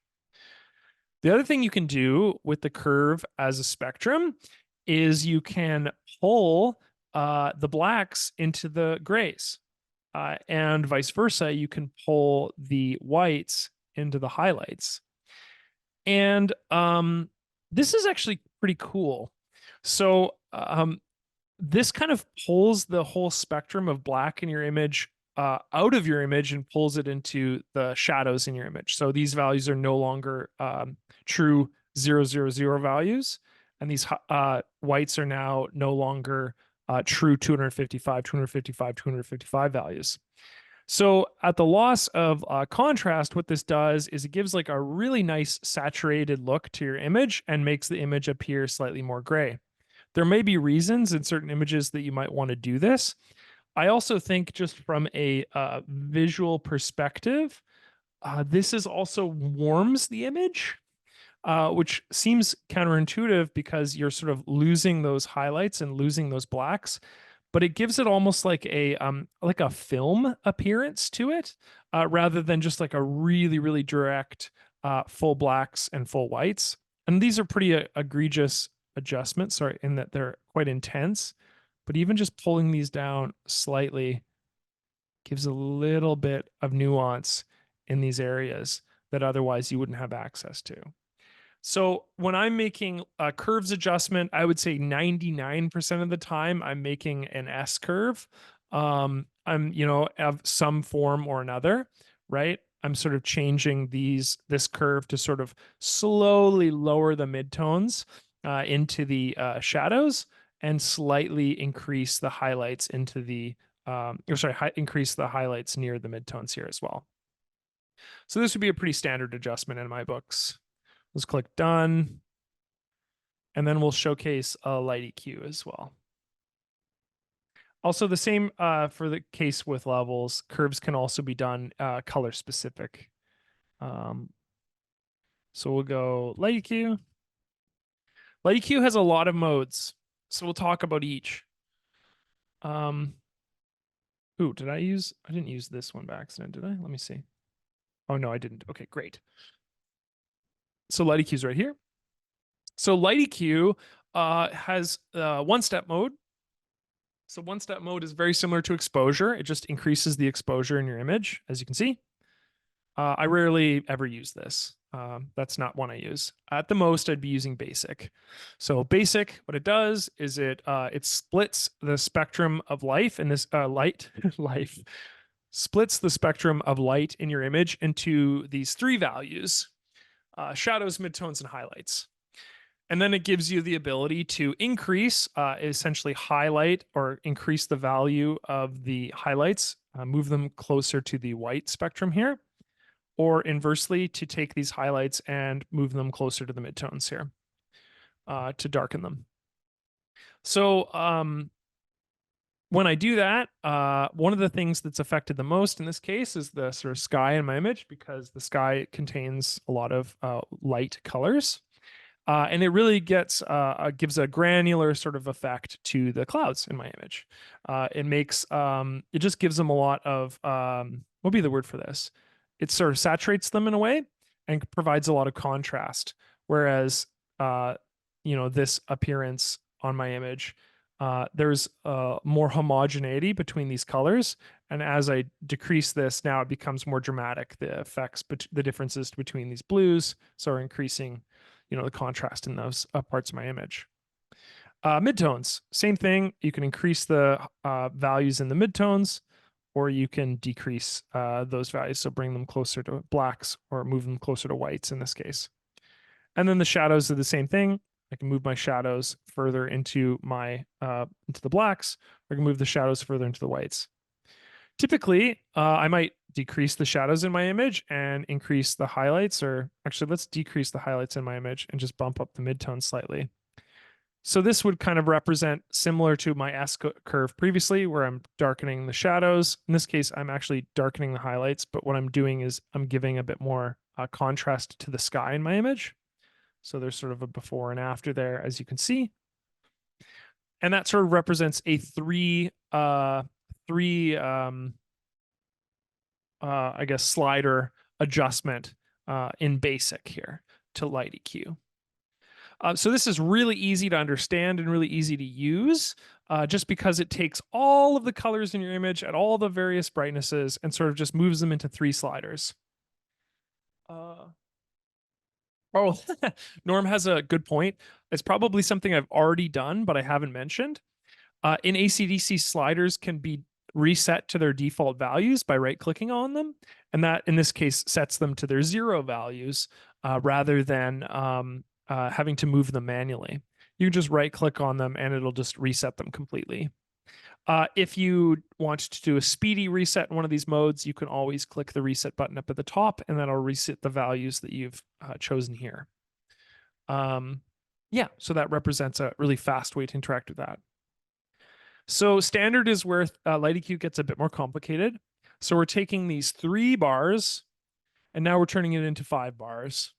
A: The other thing you can do with the curve as a spectrum is you can pull the blacks into the grays. And vice versa, you can pull the whites into the highlights. And this is actually pretty cool. So this kind of pulls the whole spectrum of black in your image out of your image and pulls it into the shadows in your image. So these values are no longer true 000 values, and these whites are now no longer true 255, 255, 255 values. So at the loss of contrast, what this does is it gives like a really nice saturated look to your image and makes the image appear slightly more gray. There may be reasons in certain images that you might want to do this. I also think just from a visual perspective, this is also warms the image, which seems counterintuitive because you're sort of losing those highlights and losing those blacks, but it gives it almost like a film appearance to it, rather than just like a really, really direct full blacks and full whites. And these are pretty egregious adjustments, sorry, in that they're quite intense. But even just pulling these down slightly gives a little bit of nuance in these areas that otherwise you wouldn't have access to. So when I'm making a curves adjustment, I would say 99% of the time I'm making an S curve. I'm, of some form or another, right? I'm sort of changing this curve to sort of slowly lower the midtones into the shadows and slightly increase the highlights into the increase the highlights near the midtones here as well. So this would be a pretty standard adjustment in my books. Let's click done. And then we'll showcase a light EQ as well. Also the same for the case with levels. Curves can also be done color specific. So we'll go light EQ. Light EQ has a lot of modes. So we'll talk about each. Ooh, I didn't use this one by accident, did I? Let me see. Oh no, I didn't. Okay, great. So light EQ is right here. So light EQ has one-step mode. So one-step mode is very similar to exposure. It just increases the exposure in your image, as you can see. I rarely ever use this. That's not one I use. At the most, I'd be using basic. So basic, what it does is it splits the spectrum of life in this life splits the spectrum of light in your image into these three values: shadows, midtones, and highlights. And then it gives you the ability to increase, essentially highlight or increase the value of the highlights, move them closer to the white spectrum here, or inversely to take these highlights and move them closer to the midtones here to darken them. So when I do that, one of the things that's affected the most in this case is the sort of sky in my image, because the sky contains a lot of light colors. And it really gives a granular sort of effect to the clouds in my image. It just gives them a lot of, what would be the word for this? It sort of saturates them in a way and provides a lot of contrast. Whereas, this appearance on my image, there's more homogeneity between these colors. And as I decrease this, now it becomes more dramatic. The effects, the differences between these blues, so are increasing the contrast in those parts of my image. Midtones, same thing. You can increase the values in the midtones, or you can decrease those values. So bring them closer to blacks or move them closer to whites in this case. And then the shadows are the same thing. I can move my shadows further into the blacks, or I can move the shadows further into the whites. Typically, I might decrease the shadows in my image and increase the highlights, or actually let's decrease the highlights in my image and just bump up the midtone slightly. So this would kind of represent similar to my S curve previously, where I'm darkening the shadows. In this case, I'm actually darkening the highlights, but what I'm doing is I'm giving a bit more contrast to the sky in my image. So there's sort of a before and after there, as you can see. And that sort of represents a I guess slider adjustment in basic here to light EQ. So this is really easy to understand and really easy to use, just because it takes all of the colors in your image at all the various brightnesses and sort of just moves them into three sliders. Oh, Norm has a good point. It's probably something I've already done, but I haven't mentioned. In ACDSee, sliders can be reset to their default values by right-clicking on them, and that, in this case, sets them to their 0 values rather than having to move them manually. You just right-click on them, and it'll just reset them completely. If you want to do a speedy reset in one of these modes, you can always click the reset button up at the top, and that'll reset the values that you've chosen here. Yeah, so that represents a really fast way to interact with that. So standard is where light EQ gets a bit more complicated. So we're taking these 3 bars, and now we're turning it into 5 bars.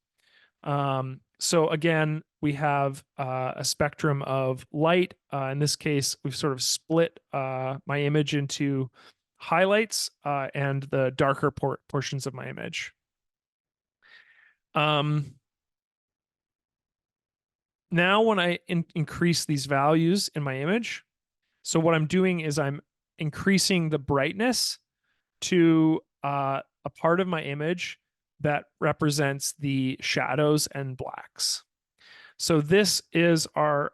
A: So again, we have a spectrum of light. In this case, we've sort of split my image into highlights and the darker portions of my image. Now when I increase these values in my image, so what I'm doing is I'm increasing the brightness to a part of my image that represents the shadows and blacks. So this is our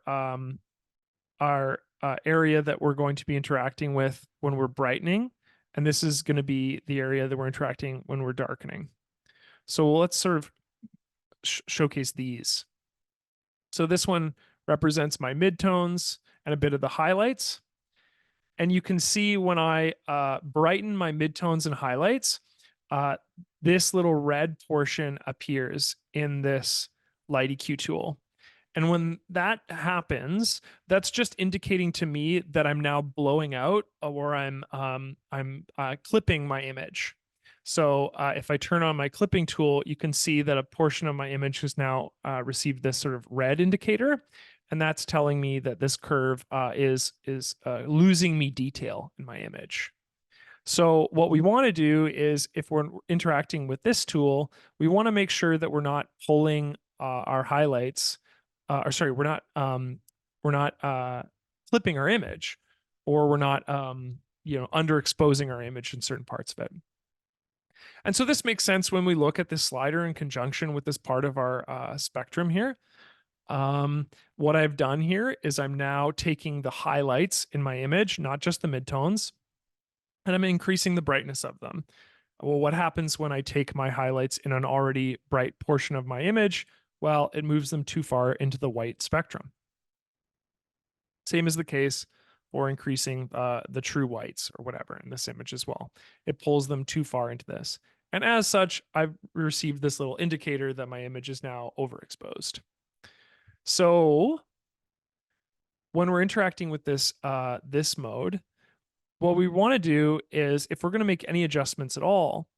A: area that we're going to be interacting with when we're brightening. And this is going to be the area that we're interacting when we're darkening. So let's sort of showcase these. So this one represents my midtones and a bit of the highlights. And you can see when I brighten my midtones and highlights, uh, this little red portion appears in this Light EQ tool. And when that happens, that's just indicating to me that I'm now blowing out or I'm clipping my image. So if I turn on my clipping tool, you can see that a portion of my image has now received this sort of red indicator, and that's telling me that this curve is losing me detail in my image. So what we want to do is, if we're interacting with this tool, we want to make sure that we're not pulling our highlights, or sorry, we're not clipping our image, or we're not underexposing our image in certain parts of it. And so this makes sense when we look at this slider in conjunction with this part of our spectrum here. What I've done here is I'm now taking the highlights in my image, not just the midtones, and I'm increasing the brightness of them. Well, what happens when I take my highlights in an already bright portion of my image? Well, it moves them too far into the white spectrum. Same is the case for increasing the true whites or whatever in this image as well. It pulls them too far into this. And as such, I've received this little indicator that my image is now overexposed. So when we're interacting with this, this mode, what we want to do is, if we're going to make any adjustments at all,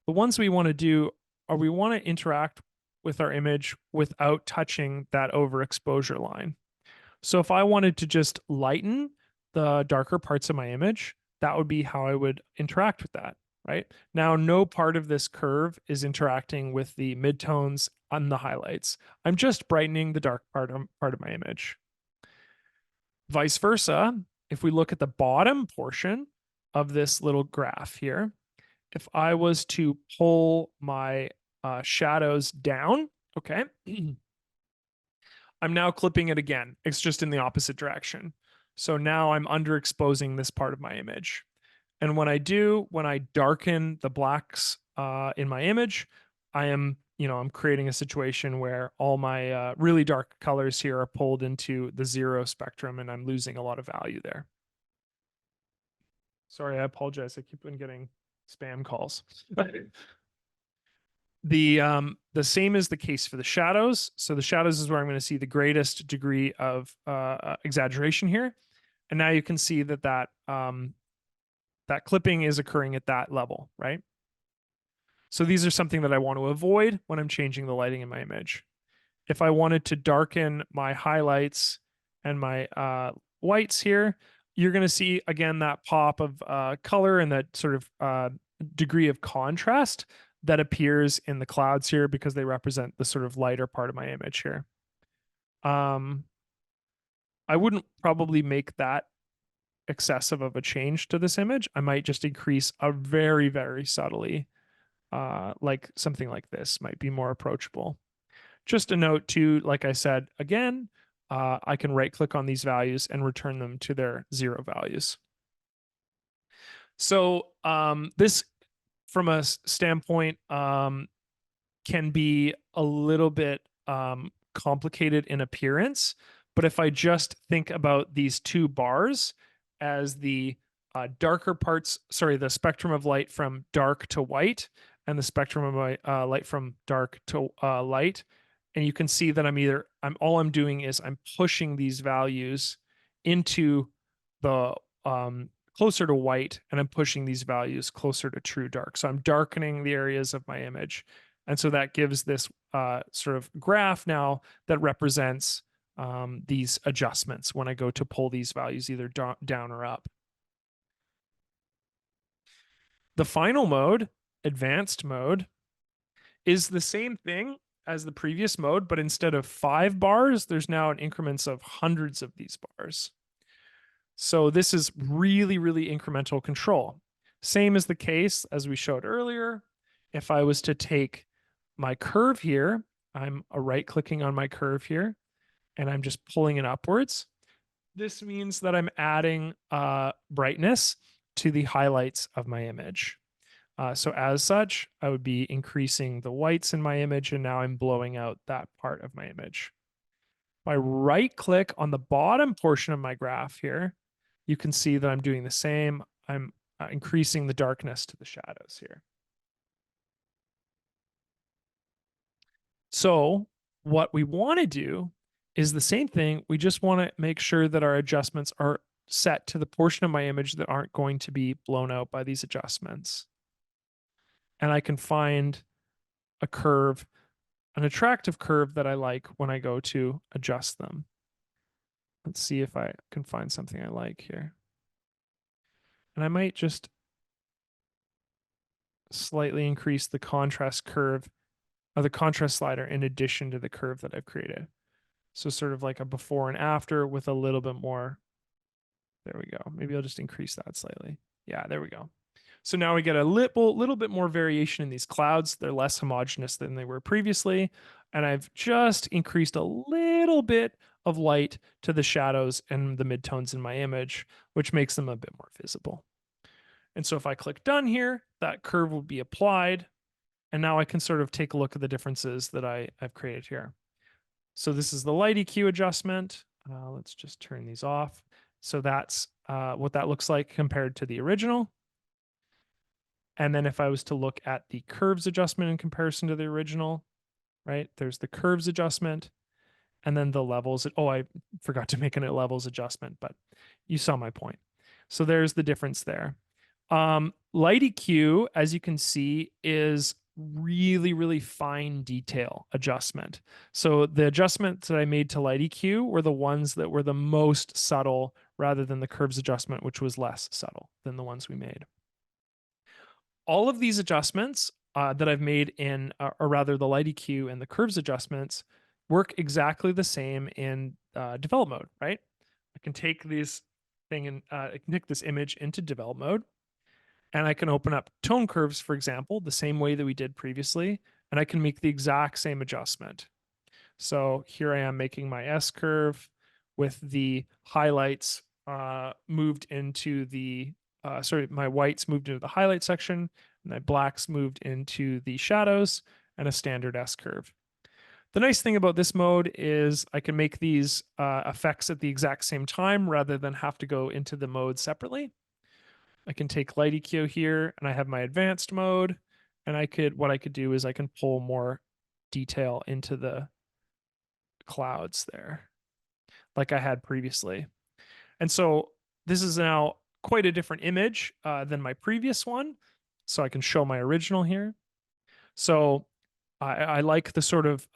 A: the ones we want to do are we want to interact with our image without touching that overexposure line. So if I wanted to just lighten the darker parts of my image, that would be how I would interact with that, right? Now, no part of this curve is interacting with the midtones and the highlights. I'm just brightening the dark part of my image. Vice versa, if we look at the bottom portion of this little graph here, if I was to pull my shadows down, okay, I'm now clipping it again. It's just in the opposite direction. So now I'm underexposing this part of my image. And when I darken the blacks in my image, I'm creating a situation where all my really dark colors here are pulled into the 0 spectrum, and I'm losing a lot of value there. Sorry, I apologize. I keep on getting spam calls. The same is the case for the shadows. So the shadows is where I'm going to see the greatest degree of exaggeration here. And now you can see that that clipping is occurring at that level, right? So these are something that I want to avoid when I'm changing the lighting in my image. If I wanted to darken my highlights and my whites here, you're going to see, again, that pop of color and that sort of degree of contrast that appears in the clouds here, because they represent the sort of lighter part of my image here. I wouldn't probably make that excessive of a change to this image. I might just increase a very, very subtly, like something like this might be more approachable. Just a note too, like I said, again, I can right click on these values and return them to their 0 values. So this, from a standpoint, can be a little bit complicated in appearance. But if I just think about these two bars as the darker parts, sorry, the spectrum of light from dark to white, and the spectrum of my light from dark to light, and you can see that all I'm doing is I'm pushing these values into the closer to white, and I'm pushing these values closer to true dark. So I'm darkening the areas of my image. And so that gives this sort of graph now that represents these adjustments when I go to pull these values either down or up. The final mode, advanced mode, is the same thing as the previous mode, but instead of 5 bars, there's now an increments of hundreds of these bars. So this is really, really incremental control. Same as the case as we showed earlier. If I was to take my curve here, I'm right clicking on my curve here, and I'm just pulling it upwards. This means that I'm adding brightness. to the highlights of my image. So as such, I would be increasing the whites in my image, and now I'm blowing out that part of my image. If I right click on the bottom portion of my graph here, you can see that I'm doing the same. I'm increasing the darkness to the shadows here. So what we want to do is the same thing. We just want to make sure that our adjustments are set to the portion of my image that aren't going to be blown out by these adjustments. And I can find a curve, an attractive curve that I like when I go to adjust them. Let's see if I can find something I like here. And I might just slightly increase the contrast curve or the contrast slider in addition to the curve that I've created. So sort of like a before and after with a little bit more. There we go. Maybe I'll just increase that slightly. Yeah, there we go. So now we get a little bit more variation in these clouds. They're less homogeneous than they were previously. And I've just increased a little bit of light to the shadows and the midtones in my image, which makes them a bit more visible. And so if I click done here, that curve will be applied. And now I can sort of take a look at the differences that I've created here. So this is the light EQ adjustment. Let's just turn these off. So that's what that looks like compared to the original. And then if I was to look at the curves adjustment in comparison to the original, right, there's the curves adjustment and then the levels. Oh, I forgot to make a levels adjustment, but you saw my point. So there's the difference there. Light EQ, as you can see, is really fine detail adjustment. So the adjustments that I made to light EQ were the ones that were the most subtle rather than the curves adjustment, which was less subtle than the ones we made. All of these adjustments that I've made in, or rather the light EQ and the curves adjustments, work exactly the same in develop mode, right? I can take this thing and I can take this image into develop mode, and I can open up tone curves, for example, the same way that we did previously, and I can make the exact same adjustment. So here I am making my S curve with the highlights moved into the, my whites moved into the highlight section, and my blacks moved into the shadows, and a standard S curve. The nice thing about this mode is I can make these effects at the exact same time rather than have to go into the mode separately. I can take light EQ here and I have my advanced mode, and what I could do is I can pull more detail into the clouds there like I had previously. And so this is now quite a different image than my previous one. So I can show my original here. So I like the sort of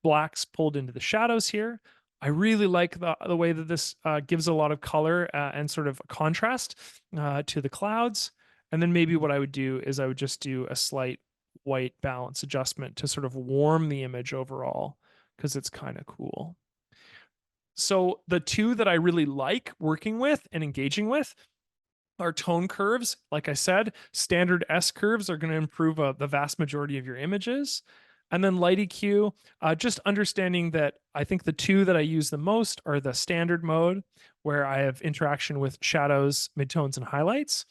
A: blacks pulled into the shadows here. I really like the way that this gives a lot of color and sort of contrast to the clouds. And then maybe what I would do is I would just do a slight white balance adjustment to sort of warm the image overall because it's kind of cool. So the two that I really like working with and engaging with are tone curves. Like I said, standard S curves are going to improve the vast majority of your images. And then light EQ, just understanding that I think the two that I use the most are the standard mode, where I have interaction with shadows, midtones, and highlights.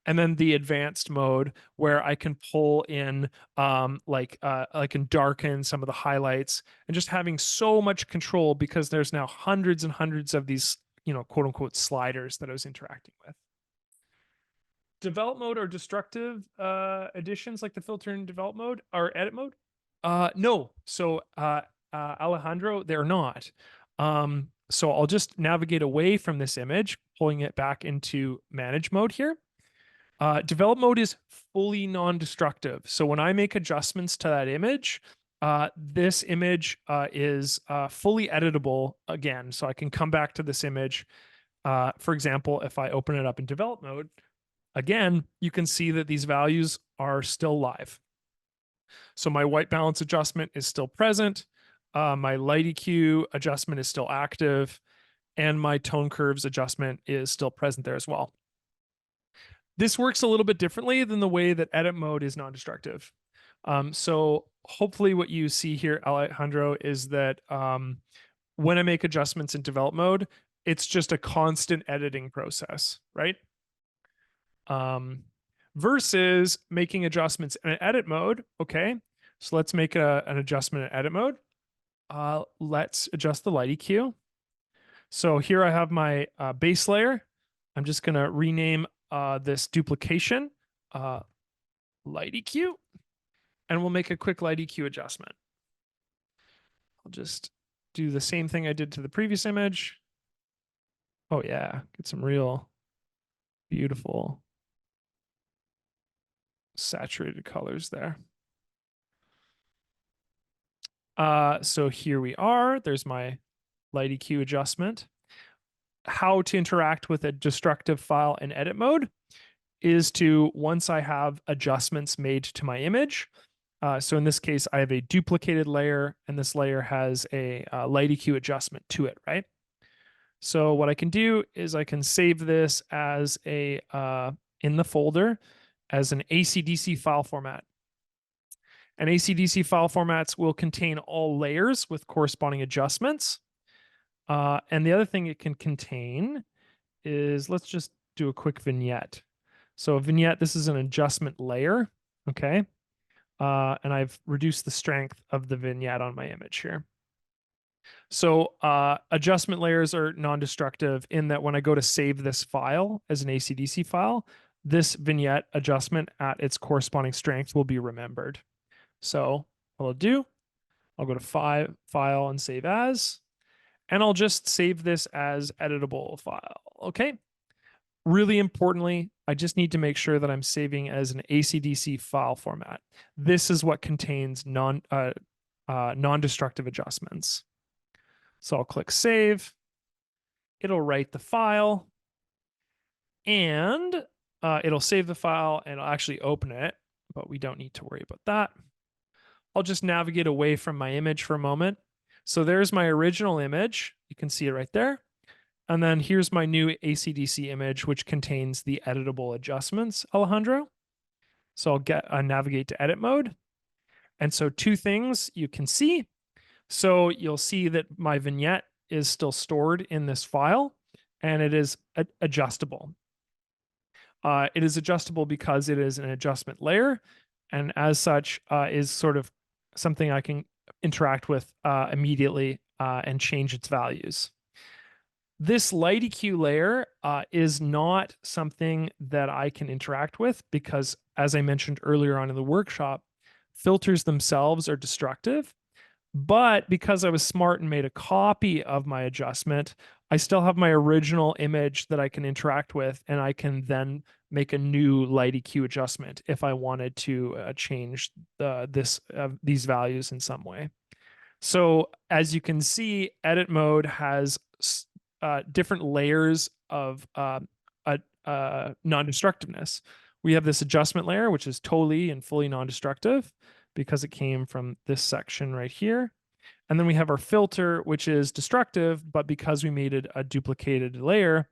A: And then the advanced mode, where I can pull in, I can darken some of the highlights, and just having so much control because there's now hundreds and hundreds of these, quote unquote sliders that I was interacting with. Develop mode or destructive additions like the filter in develop mode or edit mode? No. So Alejandro, they're not. So I'll just navigate away from this image, pulling it back into manage mode here. Develop mode is fully non-destructive. So when I make adjustments to that image, this image is fully editable again. So I can come back to this image. For example, if I open it up in develop mode, again, you can see that these values are still live. So my white balance adjustment is still present. My light EQ adjustment is still active, and my tone curves adjustment is still present there as well. This works a little bit differently than the way that edit mode is non-destructive. So hopefully what you see here, Alejandro, is that when I make adjustments in develop mode, it's just a constant editing process, right? versus making adjustments in edit mode. Okay, so let's make an adjustment in edit mode. Let's adjust the light EQ. So here I have my base layer. I'm just going to rename this duplication light EQ, and we'll make a quick light EQ adjustment. I'll just do the same thing I did to the previous image. Oh yeah, get some real beautiful saturated colors there. So here we are. There's my light EQ adjustment. How to interact with a destructive file in edit mode is to, once I have adjustments made to my image, so in this case, I have a duplicated layer, and this layer has a light EQ adjustment to it, right? So what I can do is I can save this as a in the folder as an ACDSee file format. And ACDSee file formats will contain all layers with corresponding adjustments. And the other thing it can contain is, let's just do a quick vignette. So a vignette, this is an adjustment layer, okay? And I've reduced the strength of the vignette on my image here. So adjustment layers are non-destructive in that when I go to save this file as an ACDSee file, this vignette adjustment at its corresponding strength will be remembered. So what I'll do, I'll go to File, and Save As, and I'll just save this as editable file, okay? Really importantly, I just need to make sure that I'm saving as an ACDSee file format. This is what contains non-destructive adjustments. So I'll click Save. It'll write the file, and it'll save the file, and it'll actually open it, but we don't need to worry about that. I'll just navigate away from my image for a moment. So there's my original image. You can see it right there. And then here's my new ACDSee image, which contains the editable adjustments, Alejandro. So I'll navigate to edit mode. And so two things you can see. So you'll see that my vignette is still stored in this file, and it is adjustable. It is adjustable because it is an adjustment layer, and as such is sort of something I can interact with immediately and change its values. This light EQ layer is not something that I can interact with because, as I mentioned earlier on in the workshop, filters themselves are destructive. But because I was smart and made a copy of my adjustment, I still have my original image that I can interact with, and I can then make a new light EQ adjustment if I wanted to change these values in some way. So as you can see, edit mode has different layers of non-destructiveness. We have this adjustment layer, which is totally and fully non-destructive because it came from this section right here. And then we have our filter, which is destructive, but because we made it a duplicated layer,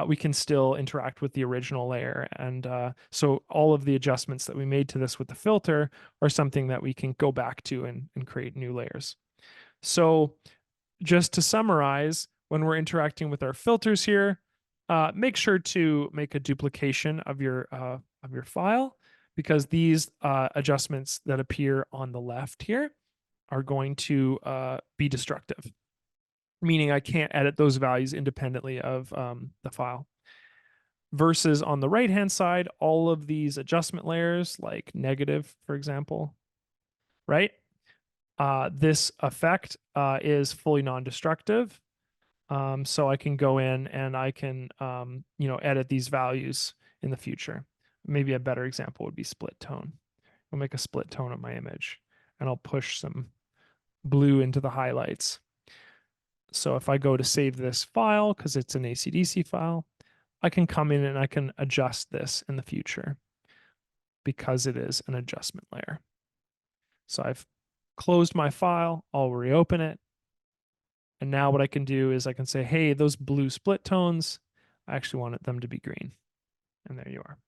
A: we can still interact with the original layer. And so all of the adjustments that we made to this with the filter are something that we can go back to and create new layers. So just to summarize, when we're interacting with our filters here, make sure to make a duplication of your file, because these adjustments that appear on the left here are going to be destructive, meaning I can't edit those values independently of the file. Versus on the right-hand side, all of these adjustment layers, like negative, for example, right? This effect is fully non-destructive. So I can go in and I can, edit these values in the future. Maybe a better example would be split tone. I'll make a split tone of my image, and I'll push some blue into the highlights. So if I go to save this file, because it's an ACDSee file, I can come in and I can adjust this in the future because it is an adjustment layer. So I've closed my file, I'll reopen it. And now what I can do is I can say, hey, those blue split tones, I actually wanted them to be green. And there you are.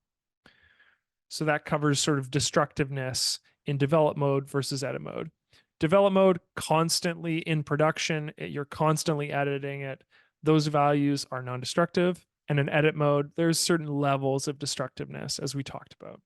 A: So that covers sort of destructiveness in develop mode versus edit mode. Develop mode, constantly in production, you're constantly editing it. Those values are non-destructive. and an edit mode, there's certain levels of destructiveness as we talked about.